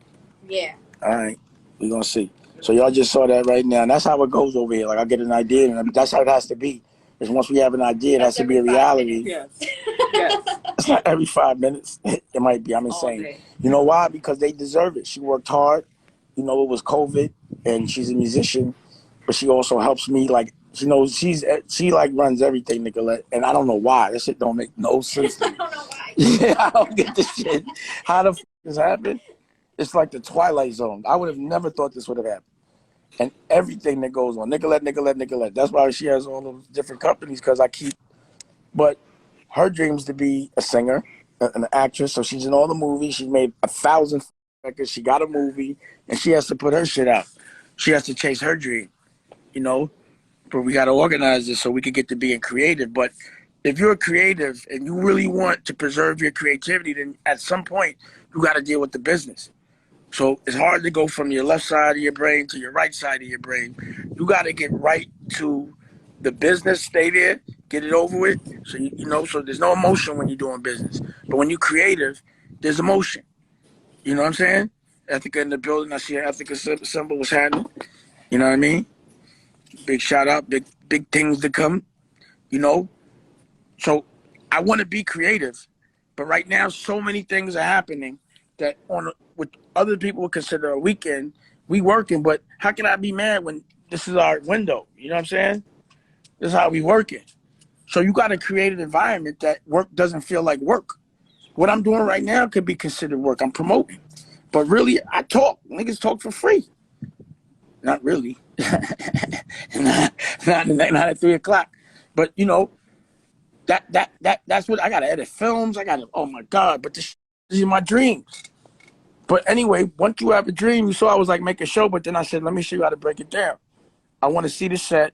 E: Yeah.
B: All right, we're gonna see. So y'all just saw that right now, and that's how it goes over here. Like I get an idea, and that's how it has to be. Is once we have an idea, it has to be a reality.
A: Yes. Yes.
B: It's not every 5 minutes. It might be. I'm insane. You know why? Because they deserve it. She worked hard. You know, it was COVID, and she's a musician, but she also helps me. Like she knows she like runs everything, Nicolette, and I don't know why. This shit don't make no sense to me.
E: I don't know why.
B: Yeah, I don't get this shit. How the f this happened? It's like the Twilight Zone. I would have never thought this would have happened. And everything that goes on, Nicolette. That's why she has all those different companies, because but her dreams to be a singer, an actress. So she's in all the movies. She made 1,000 records. She got a movie, and she has to put her shit out. She has to chase her dream, you know. But we got to organize this so we can get to being creative. But if you're creative and you really want to preserve your creativity, then at some point you got to deal with the business. So it's hard to go from your left side of your brain to your right side of your brain. You got to get right to the business, stay there, get it over with. So, you know, so there's no emotion when you're doing business. But when you're creative, there's emotion. You know what I'm saying? Ethica in the building. I see an Ethica symbol was happening. You know what I mean? Big shout out, big things to come, you know? So I want to be creative. But right now, so many things are happening that what other people would consider a weekend, we working, but how can I be mad when this is our window? You know what I'm saying? This is how we working. So you got to create an environment that work doesn't feel like work. What I'm doing right now could be considered work. I'm promoting. But really, I talk. Niggas talk for free. Not really. not at 3 o'clock. But, you know, that's what I got to edit films. Oh my God, but this is my dreams. But anyway, once you have a dream, you saw I was like, make a show, but then I said, let me show you how to break it down. I want to see the set,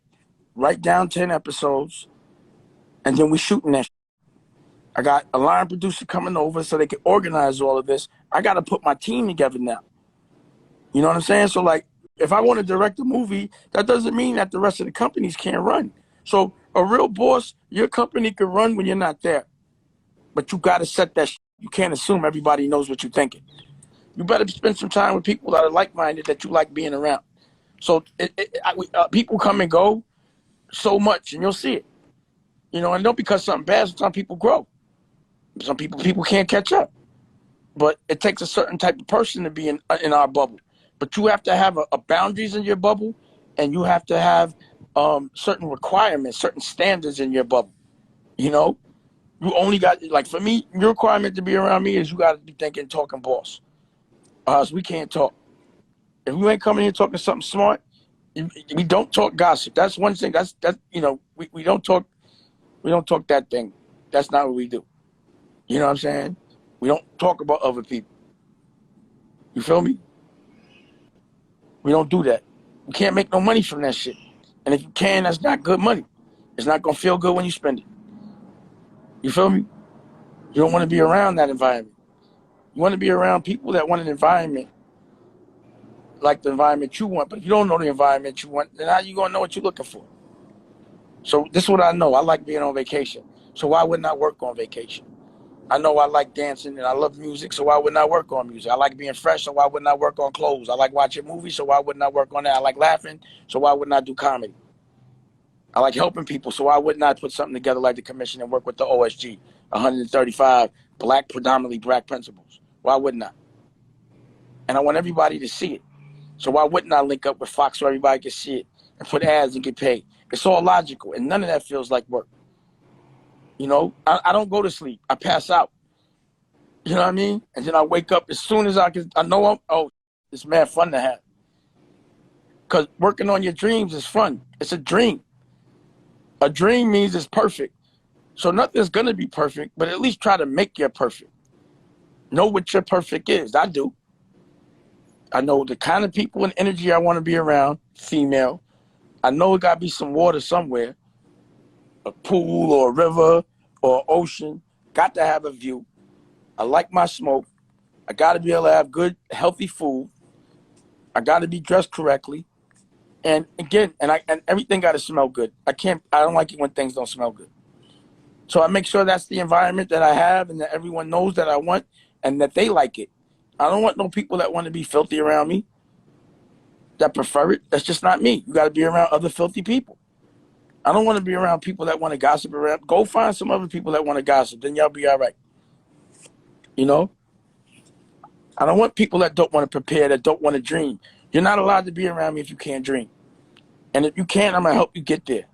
B: write down 10 episodes, and then we shooting that. I got a line producer coming over so they can organize all of this. I got to put my team together now. You know what I'm saying? So like, if I want to direct a movie, that doesn't mean that the rest of the companies can't run. So a real boss, your company can run when you're not there. But you got to set that. You can't assume everybody knows what you're thinking. You better spend some time with people that are like-minded, that you like being around. So people come and go so much, and you'll see it. You know, and not because something bad, sometimes people grow. Some people can't catch up. But it takes a certain type of person to be in our bubble. But you have to have a boundaries in your bubble, and you have to have certain requirements, certain standards in your bubble. You know, you only got, like for me, your requirement to be around me is you got to be thinking, talking boss. So we can't talk. If you ain't coming here talking something smart, we don't talk gossip. That's one thing. That's you know, we don't talk that thing. That's not what we do. You know what I'm saying? We don't talk about other people. You feel me? We don't do that. We can't make no money from that shit. And if you can, that's not good money. It's not gonna feel good when you spend it. You feel me? You don't want to be around that environment. You want to be around people that want an environment like the environment you want. But if you don't know the environment you want, then how you gonna know what you're looking for? So this is what I know. I like being on vacation. So why wouldn't I work on vacation? I know I like dancing and I love music, so why wouldn't I work on music? I like being fresh, so why wouldn't I work on clothes? I like watching movies, so why wouldn't I work on that? I like laughing, so why wouldn't I do comedy? I like helping people, so why wouldn't I put something together like the commission and work with the OSG, 135 predominantly black principals? Why wouldn't I? And I want everybody to see it. So why wouldn't I link up with Fox so everybody can see it and put ads and get paid? It's all logical, and none of that feels like work. You know, I don't go to sleep. I pass out. You know what I mean? And then I wake up as soon as I know it's mad fun to have. Because working on your dreams is fun. It's a dream. A dream means it's perfect. So nothing's going to be perfect, but at least try to make your perfect. Know what your perfect is. I do. I know the kind of people and energy I want to be around, female. I know it got to be some water somewhere. a pool or a river or ocean. Got to have a view. I like my smoke. I got to be able to have good, healthy food. I got to be dressed correctly. And again, and everything got to smell good. I don't like it when things don't smell good. So I make sure that's the environment that I have and that everyone knows that I want and that they like it. I don't want no people that want to be filthy around me, that prefer it. That's just not me. You got to be around other filthy people. I don't want to be around people that want to gossip around. Go find some other people that want to gossip. Then y'all be all right. You know? I don't want people that don't want to prepare, that don't want to dream. You're not allowed to be around me if you can't dream. And if you can't, I'm going to help you get there.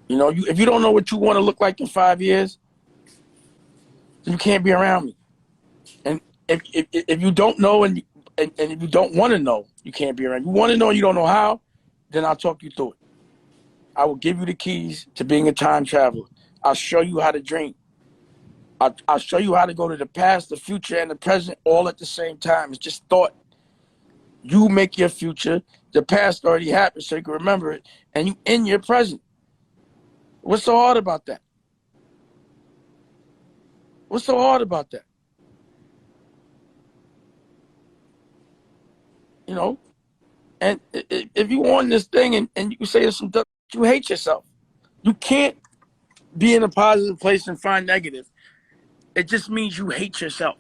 B: You know, if you don't know what you want to look like in 5 years, then you can't be around me. And if you don't know and if you don't want to know, you can't be around. You want to know and you don't know how, then I'll talk you through it. I will give you the keys to being a time traveler. I'll show you how to dream. I'll show you how to go to the past, the future, and the present all at the same time. It's just thought. You make your future. The past already happened, so you can remember it, and you in your present. What's so hard about that? What's so hard about that? You know? And if you on this thing and you say some stuff, you hate yourself. You can't be in a positive place and find negative. It just means you hate yourself.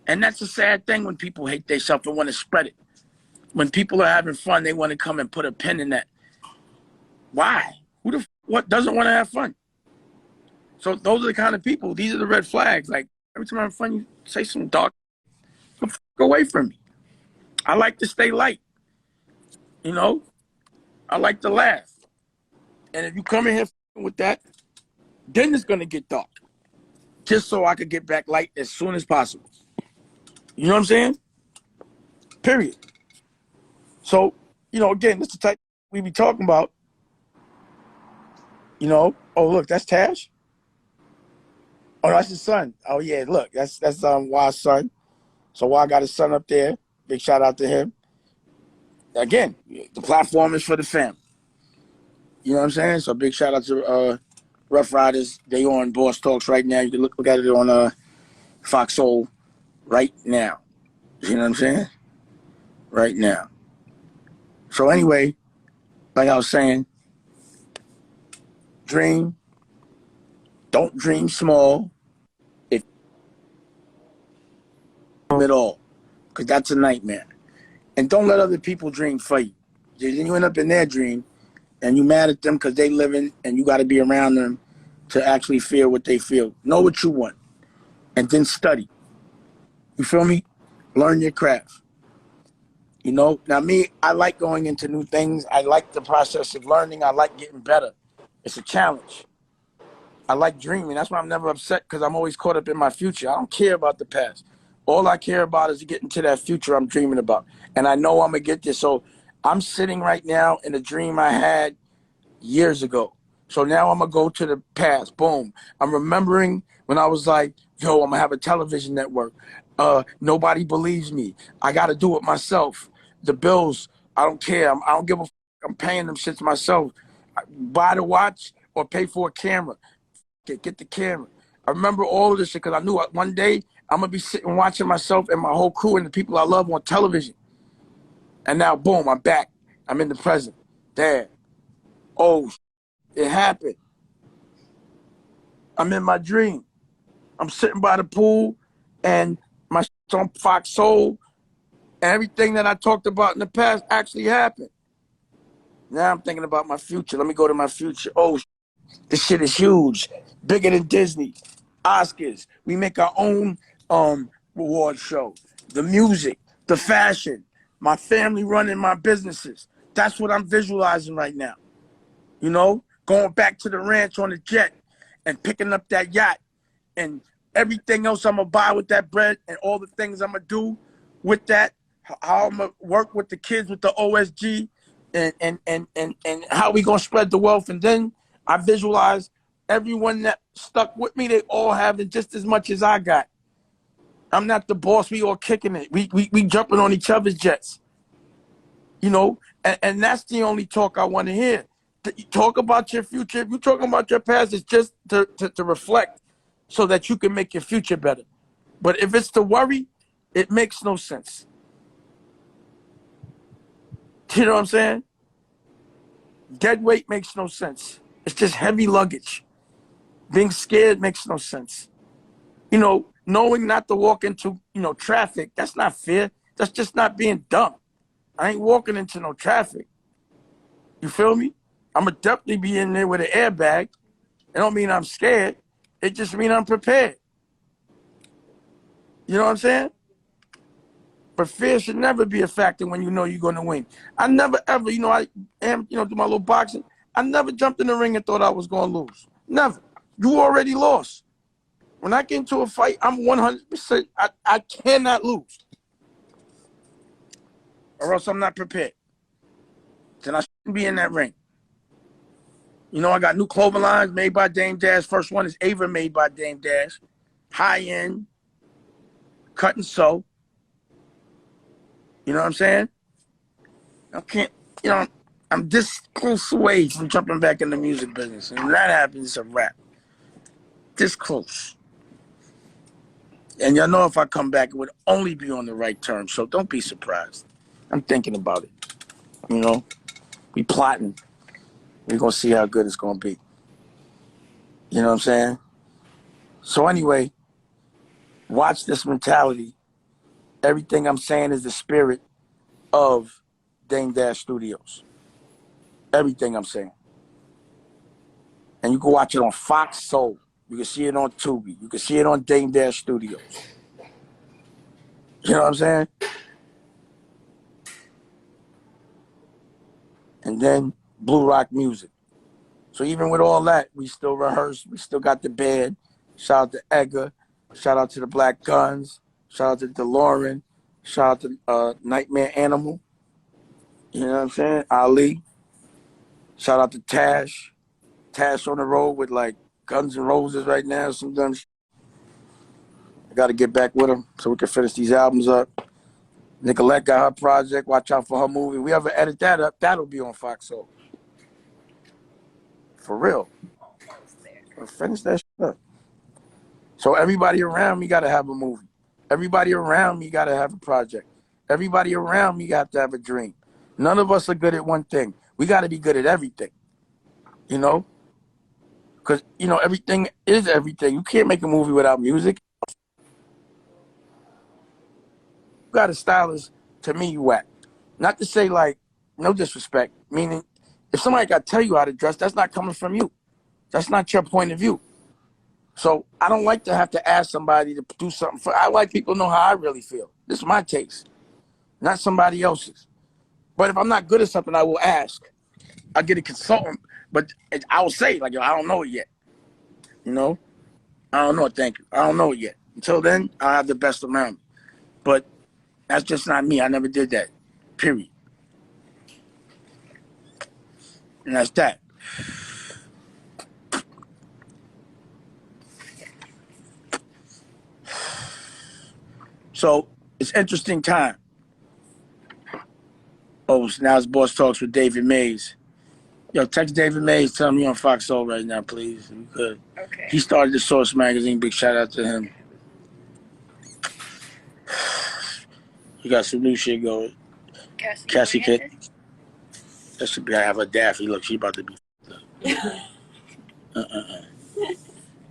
B: And that's a sad thing when people hate themselves and want to spread it. When people are having fun, they want to come and put a pin in that. Why? What doesn't want to have fun? So those are the kind of people, these are the red flags. Like, every time I have fun, you say some dark, go away from me. I like to stay light. You know? I like to laugh. And if you come in here with that, then it's going to get dark. Just so I could get back light as soon as possible. You know what I'm saying? Period. So, you know, again, this is the type we be talking about. You know, oh, look, that's Tash. Oh, that's his son. Oh, yeah, look, that's Wild's son. So Wild got his son up there. Big shout out to him. Again, the platform is for the fam. You know what I'm saying? So big shout out to Rough Riders. They on Boss Talks right now. You can look at it on Fox Soul right now. You know what I'm saying? Right now. So anyway, like I was saying, dream. Don't dream small. If at all, because that's a nightmare. And don't let other people dream for you. Then you end up in their dream, and you mad at them because they living, and you got to be around them to actually feel what they feel. Know what you want, and then study. You feel me? Learn your craft. You know, now me, I like going into new things. I like the process of learning. I like getting better. It's a challenge. I like dreaming. That's why I'm never upset, because I'm always caught up in my future. I don't care about the past. All I care about is getting to that future I'm dreaming about. And I know I'm going to get there. So I'm sitting right now in a dream I had years ago. So now I'm going to go to the past. Boom. I'm remembering when I was like, yo, I'm going to have a television network. Nobody believes me. I got to do it myself. The bills, I don't care. I don't give a f. I'm paying them shits myself. Buy the watch or pay for a camera. Get the camera. I remember all of this shit because I knew one day I'm going to be sitting watching myself and my whole crew and the people I love on television. And now, boom, I'm back. I'm in the present. Damn. Oh, it happened. I'm in my dream. I'm sitting by the pool and my shit's on Fox Soul. And everything that I talked about in the past actually happened. Now I'm thinking about my future. Let me go to my future. Oh, this shit is huge. Bigger than Disney. Oscars. We make our own reward show. The music. The fashion. My family running my businesses. That's what I'm visualizing right now. You know? Going back to the ranch on the jet and picking up that yacht and everything else I'm going to buy with that bread and all the things I'm going to do with that. How I'm going to work with the kids with the OSG and how we going to spread the wealth. And then I visualize everyone that stuck with me, they all having just as much as I got. I'm not the boss. We all kicking it. We jumping on each other's jets. You know, and that's the only talk I want to hear. talk about your future. If you're talking about your past, it's just to reflect so that you can make your future better. But if it's to worry, it makes no sense. You know what I'm saying? Dead weight makes no sense. It's just heavy luggage. Being scared makes no sense. You know, knowing not to walk into, traffic, that's not fear. That's just not being dumb. I ain't walking into no traffic. You feel me? I'm going to definitely be in there with an airbag. It don't mean I'm scared. It just mean I'm prepared. You know what I'm saying? But fear should never be a factor when you know you're going to win. I never ever, I am, do my little boxing. I never jumped in the ring and thought I was going to lose. Never. You already lost. When I get into a fight, I'm 100%. I cannot lose. Or else I'm not prepared. Then I shouldn't be in that ring. I got new clothing lines made by Dame Dash. First one is Ava made by Dame Dash. High end. Cut and sew. You know what I'm saying? I can't, I'm this close away from jumping back in the music business. And when that happens, it's a wrap. This close. And y'all know if I come back, it would only be on the right terms. So don't be surprised. I'm thinking about it. We plotting. We're going to see how good it's going to be. You know what I'm saying? So anyway, watch this mentality. Everything I'm saying is the spirit of Dame Dash Studios. Everything I'm saying. And you can watch it on Fox Soul. You can see it on Tubi. You can see it on Dame Dash Studios. You know what I'm saying? And then Blue Rock Music. So even with all that, we still rehearse. We still got the band. Shout out to Edgar. Shout out to the Black Guns. Shout out to DeLorean. Shout out to Nightmare Animal. You know what I'm saying? Ali. Shout out to Tash. Tash on the road with like Guns N' Roses right now. Sometimes I got to get back with him so we can finish these albums up. Nicolette got her project. Watch out for her movie. We ever edit that up, that'll be on Fox Soul. For real. We'll finish that shit up. So everybody around me got to have a movie. Everybody around me got to have a project. Everybody around me got to have a dream. None of us are good at one thing. We got to be good at everything. Because, everything is everything. You can't make a movie without music. You got a stylist, to me, you whack. Not to say, like, no disrespect. Meaning, if somebody got to tell you how to dress, that's not coming from you. That's not your point of view. So I don't like to have to ask somebody to do something for. I like people to know how I really feel. This is my taste, not somebody else's. But if I'm not good at something, I will ask. I'll get a consultant, but I will say, like, yo, I don't know it yet. I don't know it, thank you. I don't know it yet. Until then, I'll have the best around me. But that's just not me. I never did that, period. And that's that. So it's interesting time. Oh, so now it's Boss Talks with David Mays. Yo, text David Mays. Tell him you're on Fox Soul right now, please. If you could.
A: Okay.
B: He started the Source magazine. Big shout out to him. You got some new shit going. Cassie Kid. That should be. I have a Daffy. Look, she about to be.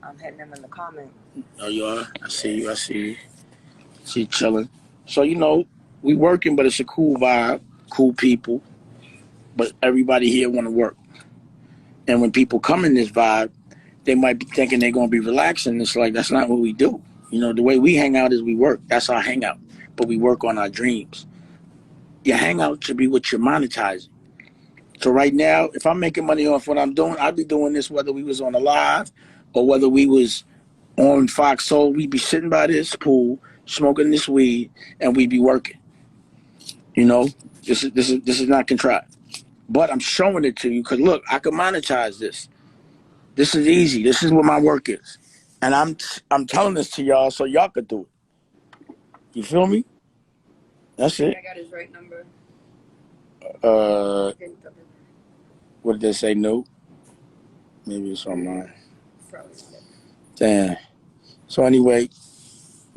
F: I'm hitting them in the comment.
B: Oh, you are? I see you. She chilling. So, we working, but it's a cool vibe, cool people. But everybody here want to work. And when people come in this vibe, they might be thinking they're going to be relaxing. It's like, that's not what we do. The way we hang out is we work. That's our hangout. But we work on our dreams. Your hangout should be what you're monetizing. So right now, if I'm making money off what I'm doing, I'd be doing this whether we was on a live or whether we was on Fox Soul. We'd be sitting by this pool, smoking this weed, and we'd be working. This is not contrived. But I'm showing it to you because, look, I can monetize this. This is easy. This is what my work is. And I'm telling this to y'all so y'all could do it. You feel me? That's it.
A: I got his right number.
B: What did they say? No. Maybe it's on mine. Damn. So anyway,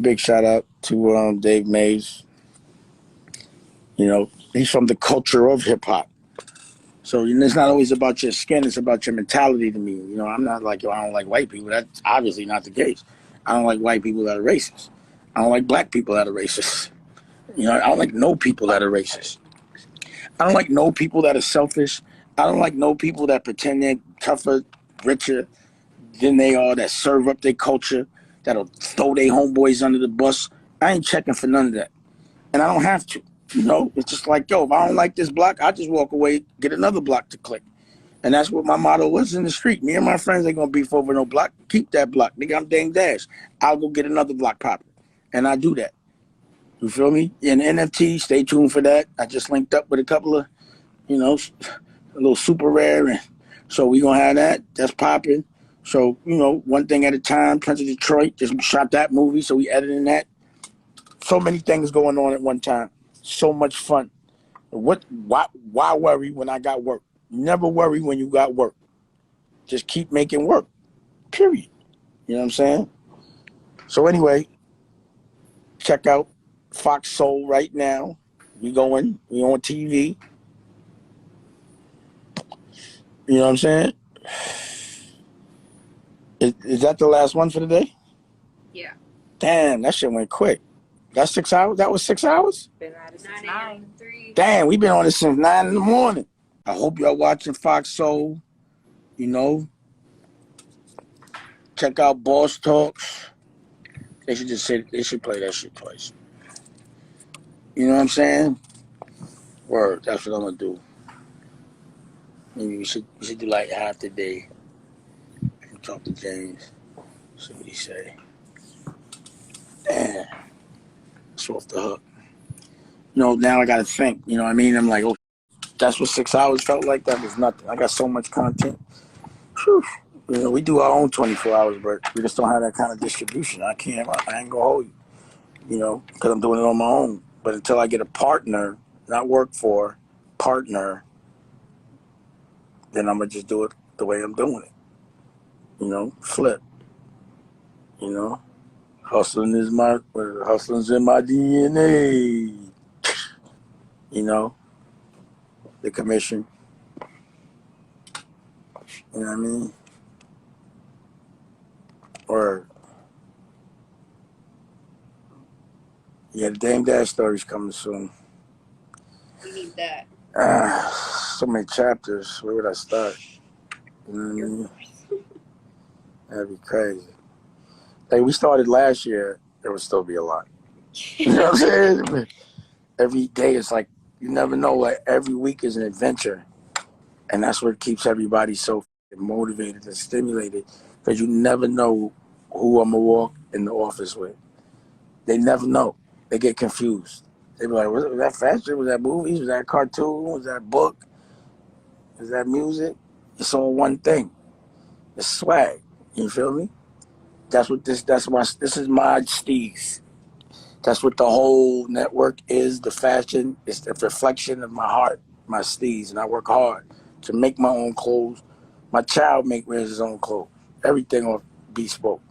B: big shout out to Dave Mays. You know, he's from the culture of hip hop. So it's not always about your skin; it's about your mentality. To me, you know, I'm not like, yo, I don't like white people. That's obviously not the case. I don't like white people that are racist. I don't like black people that are racist. You know, I don't like no people that are racist. I don't like no people that are selfish. I don't like no people that pretend they're tougher, richer than they are, that serve up their culture, that'll throw their homeboys under the bus. I ain't checking for none of that. And I don't have to. You know, it's just like, yo, if I don't like this block, I just walk away, get another block to click. And that's what my motto was in the street. Me and my friends ain't gonna beef over no block. Keep that block. Nigga, I'm Dame Dash. I'll go get another block popping. And I do that. You feel me? And NFT, stay tuned for that. I just linked up with a couple of, you know, a little super rare. And so we gonna have that. That's popping. So, you know, one thing at a time. Prince of Detroit, just shot that movie, so we editing that. So many things going on at one time. So much fun. Why worry when I got work? Never worry when you got work. Just keep making work. Period. You know what I'm saying? So anyway, check out Fox Soul right now. We on TV. You know what I'm saying? Is that the last one for the day?
E: Yeah.
B: Damn, that shit went quick. That's 6 hours? That was 6 hours?
F: Been at it since
E: 9
F: 9.
E: a.m. 3.
B: Damn, we've been on it since 9 in the morning. I hope y'all watching Fox Soul. You know, check out Boss Talks. They should play that shit twice. You know what I'm saying? Word, that's what I'm gonna do. Maybe we should do like half the day and talk to James. See what he say. Damn. It's off the hook. You know, now I gotta think. You know what I mean? I'm like, oh, that's what 6 hours felt like? That was nothing. I got so much content. Whew. You know, we do our own 24 hours, but we just don't have that kind of distribution. I ain't gonna hold you, you know, because I'm doing it on my own. But until I get a partner, not work for, partner, then I'm gonna just do it the way I'm doing it. You know, flip. You know, hustling's in my DNA. You know, the commission. You know what I mean? Or yeah, the Dame Dash story's coming soon.
E: We need that.
B: So many chapters. Where would I start? You know what I mean? That'd be crazy. Like we started last year, there would still be a lot. You know what I'm saying? Every day it's like you never know. Like every week is an adventure, and that's what keeps everybody so motivated and stimulated. Because you never know who I'm gonna walk in the office with. They never know. They get confused. They be like, was that fashion? Was that movies? Was that cartoon? Was that book? Was that music? It's all one thing. It's swag. You feel me? This is my steez. That's what the whole network is, the fashion. It's the reflection of my heart, my steez. And I work hard to make my own clothes. My child wears his own clothes. Everything on bespoke.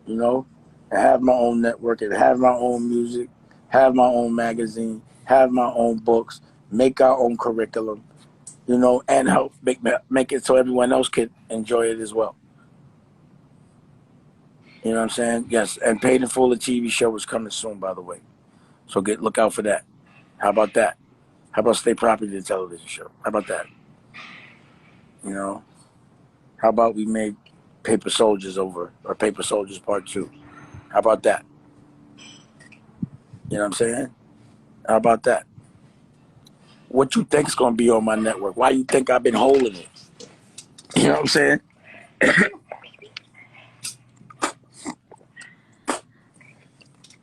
B: You know? And have my own network and have my own music, have my own magazine, have my own books, make our own curriculum, you know, and help make it so everyone else can enjoy it as well. You know what I'm saying? Yes, and Paid in Full, the TV show is coming soon, by the way. So look out for that. How about that? How about Stay Property, the television show? How about that? You know? How about we make Paper Soldiers or Paper Soldiers Part 2? How about that? You know what I'm saying? How about that? What you think's gonna be on my network? Why you think I've been holding it? You know what I'm saying?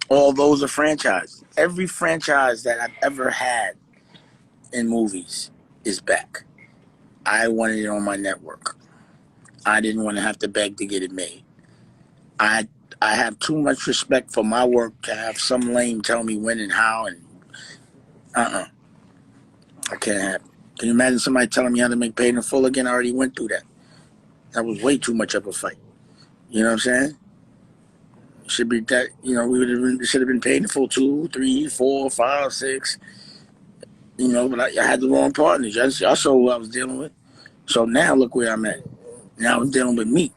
B: All those are franchises. Every franchise that I've ever had in movies is back. I wanted it on my network. I didn't want to have to beg to get it made. I have too much respect for my work to have some lame tell me when and how and I can't have it. Can you imagine somebody telling me how to make Paid in Full again? I already went through that. That was way too much of a fight. You know what I'm saying? It should be that, it should have been Paid in Full 2, 3, 4, 5, 6. But I had the wrong partners. Y'all saw who I was dealing with. So now look where I'm at. Now I'm dealing with me.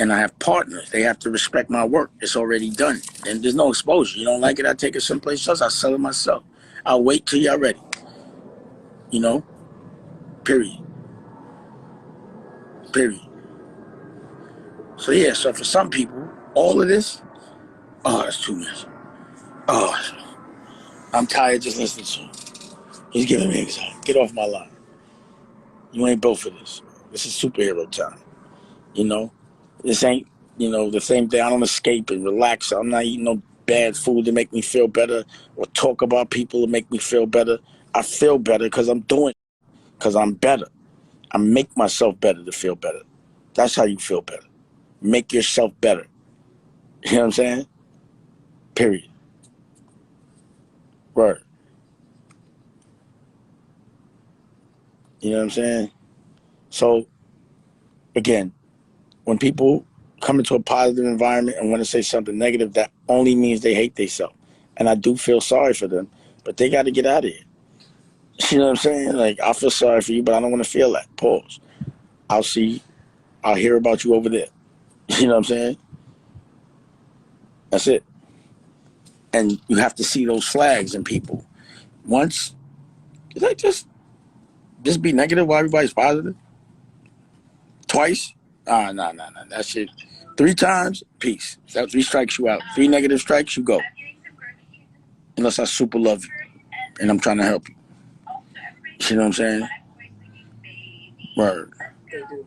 B: And I have partners. They have to respect my work. It's already done. And there's no exposure. You don't like it, I take it someplace else. I sell it myself. I'll wait till y'all ready. Period. So yeah, so for some people, all of this, that's too much. I'm tired just listening to him. He's giving me anxiety. Get off my line. You ain't built for this. This is superhero time. This ain't, the same thing. I don't escape and relax. I'm not eating no bad food to make me feel better or talk about people to make me feel better. I feel better because I'm doing it, because I'm better. I make myself better to feel better. That's how you feel better. Make yourself better. You know what I'm saying? Period. Word. You know what I'm saying? So, again, when people come into a positive environment and want to say something negative, that only means they hate themselves. And I do feel sorry for them, but they got to get out of here. You know what I'm saying? Like, I feel sorry for you, but I don't want to feel that. Pause. I'll hear about you over there. You know what I'm saying? That's it. And you have to see those flags in people. Once, like, just be negative while everybody's positive. Twice? No. That shit. 3 times, peace. That 3 strikes you out. 3 negative strikes, you go. Unless I super love you and I'm trying to help you. You know what I'm saying? Word.
F: They do.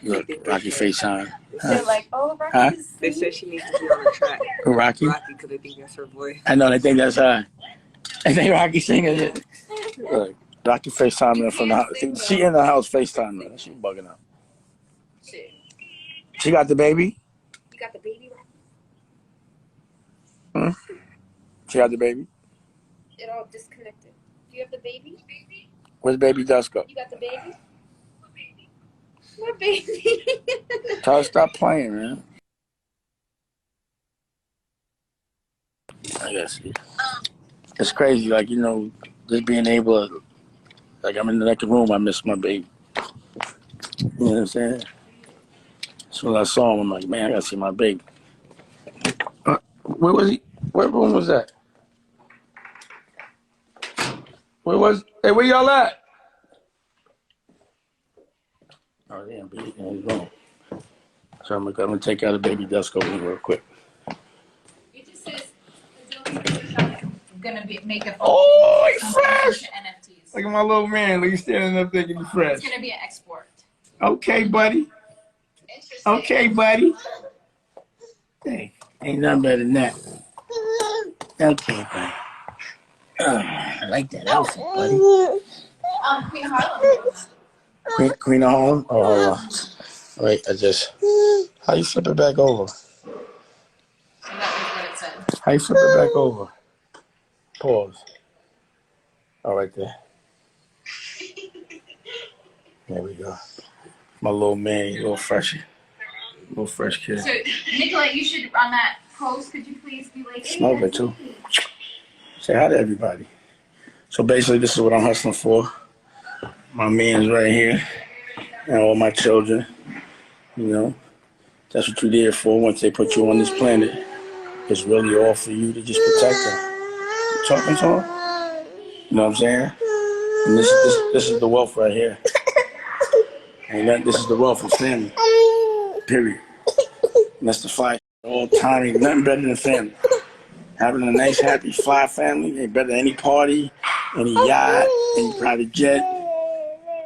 B: Look, Rocky FaceTime.
E: They're like, oh,
B: Huh?
E: Rocky's
F: They said she needs to be on the track.
B: Rocky?
F: Rocky, because they think that's her voice.
B: I know, they think that's her. I think Rocky singing it. Look, Rocky FaceTime from the house. She in the house FaceTime. She bugging out. She got the baby?
E: You got the baby?
B: She got the baby?
E: It all disconnected. Do you have the baby?
B: Where's baby Dust go?
E: You got the baby? What baby?
B: Tell her to stop playing, man. I guess it's crazy, like, just being able to, like, I'm in the next room, I miss my baby. You know what I'm saying? So when I saw him, I'm like, man, I gotta see my baby. Where was he? What room was that? Hey, where y'all at? Oh, damn, baby, he's gone. So I'm gonna take out a baby Dusk over here real quick.
G: It just says gonna make a
B: Oh, he's fresh!
G: NFTs.
B: Look at my little man. Look, he's standing up there getting fresh.
G: It's gonna be an export.
B: Okay, buddy. Okay, buddy. Hey, ain't nothing better than that. Okay, buddy. I like that outfit, buddy.
G: Queen Harlem.
B: Queen of Harlem? Oh, hold on. Wait, how you flip it back over?
G: So that was what it said.
B: How you flip it back over? Pause. Oh, right there. There we go. My little man, little fresh kid.
G: So, Nicolette, you should, on that post, could you please be like, hey,
B: Smell good, too. Say hi to everybody. So basically, this is what I'm hustling for. My man's right here, and all my children. That's what you're there for. Once they put you on this planet, it's really all for you to just protect them. You talking to them? You know what I'm saying? And this is the wealth right here. And this is the wealth of family. Period. And that's the fly all the time. Ain't nothing better than family. Having a nice, happy, fly family ain't better than any party, any yacht, any private jet,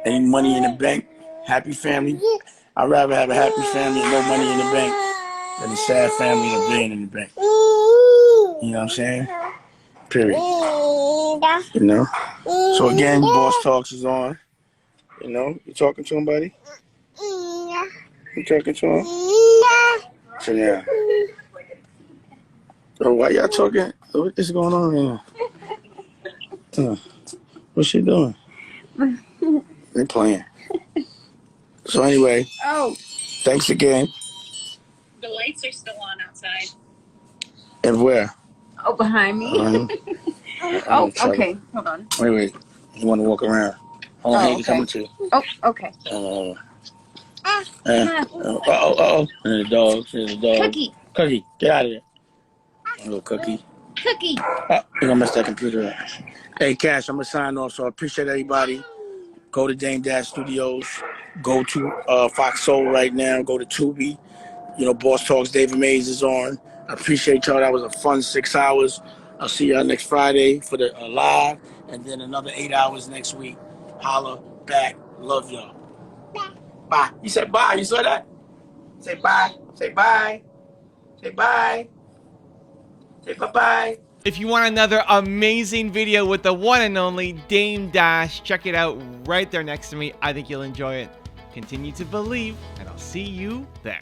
B: any money in the bank. Happy family. I'd rather have a happy family and no money in the bank than a sad family and a billion in the bank. You know what I'm saying? Period. So again, Boss Talks is on. You talking to him, buddy? You talking to him? So yeah. Oh, why y'all talking? What is going on here? What's she doing? They playing. So anyway,
E: Oh.
B: thanks again.
G: The lights are still on outside.
B: And where?
E: Oh, behind me.
B: Oh,
E: Okay. Hold on.
B: Wait. You want to walk around? Hold on,
E: Oh,
B: hey,
E: okay.
B: coming to you.
E: Oh, okay.
B: Uh-oh. And the dog. There's the dog. Cookie, get out of there. Little Cookie.
E: Cookie.
B: You're going to mess that computer up. Hey, Cash, I'm going to sign off, so I appreciate everybody. Go to Dame Dash Studios. Go to Fox Soul right now. Go to Tubi. You know, Boss Talks, David Mays is on. I appreciate y'all. That was a fun 6 hours. I'll see y'all next Friday for the live, and then another 8 hours next week. Holla back. Love y'all. Bye. You said bye. You saw that? Say bye. Say bye. Say bye. Say bye-bye.
H: If you want another amazing video with the one and only Dame Dash, check it out right there next to me. I think you'll enjoy it. Continue to believe, and I'll see you there.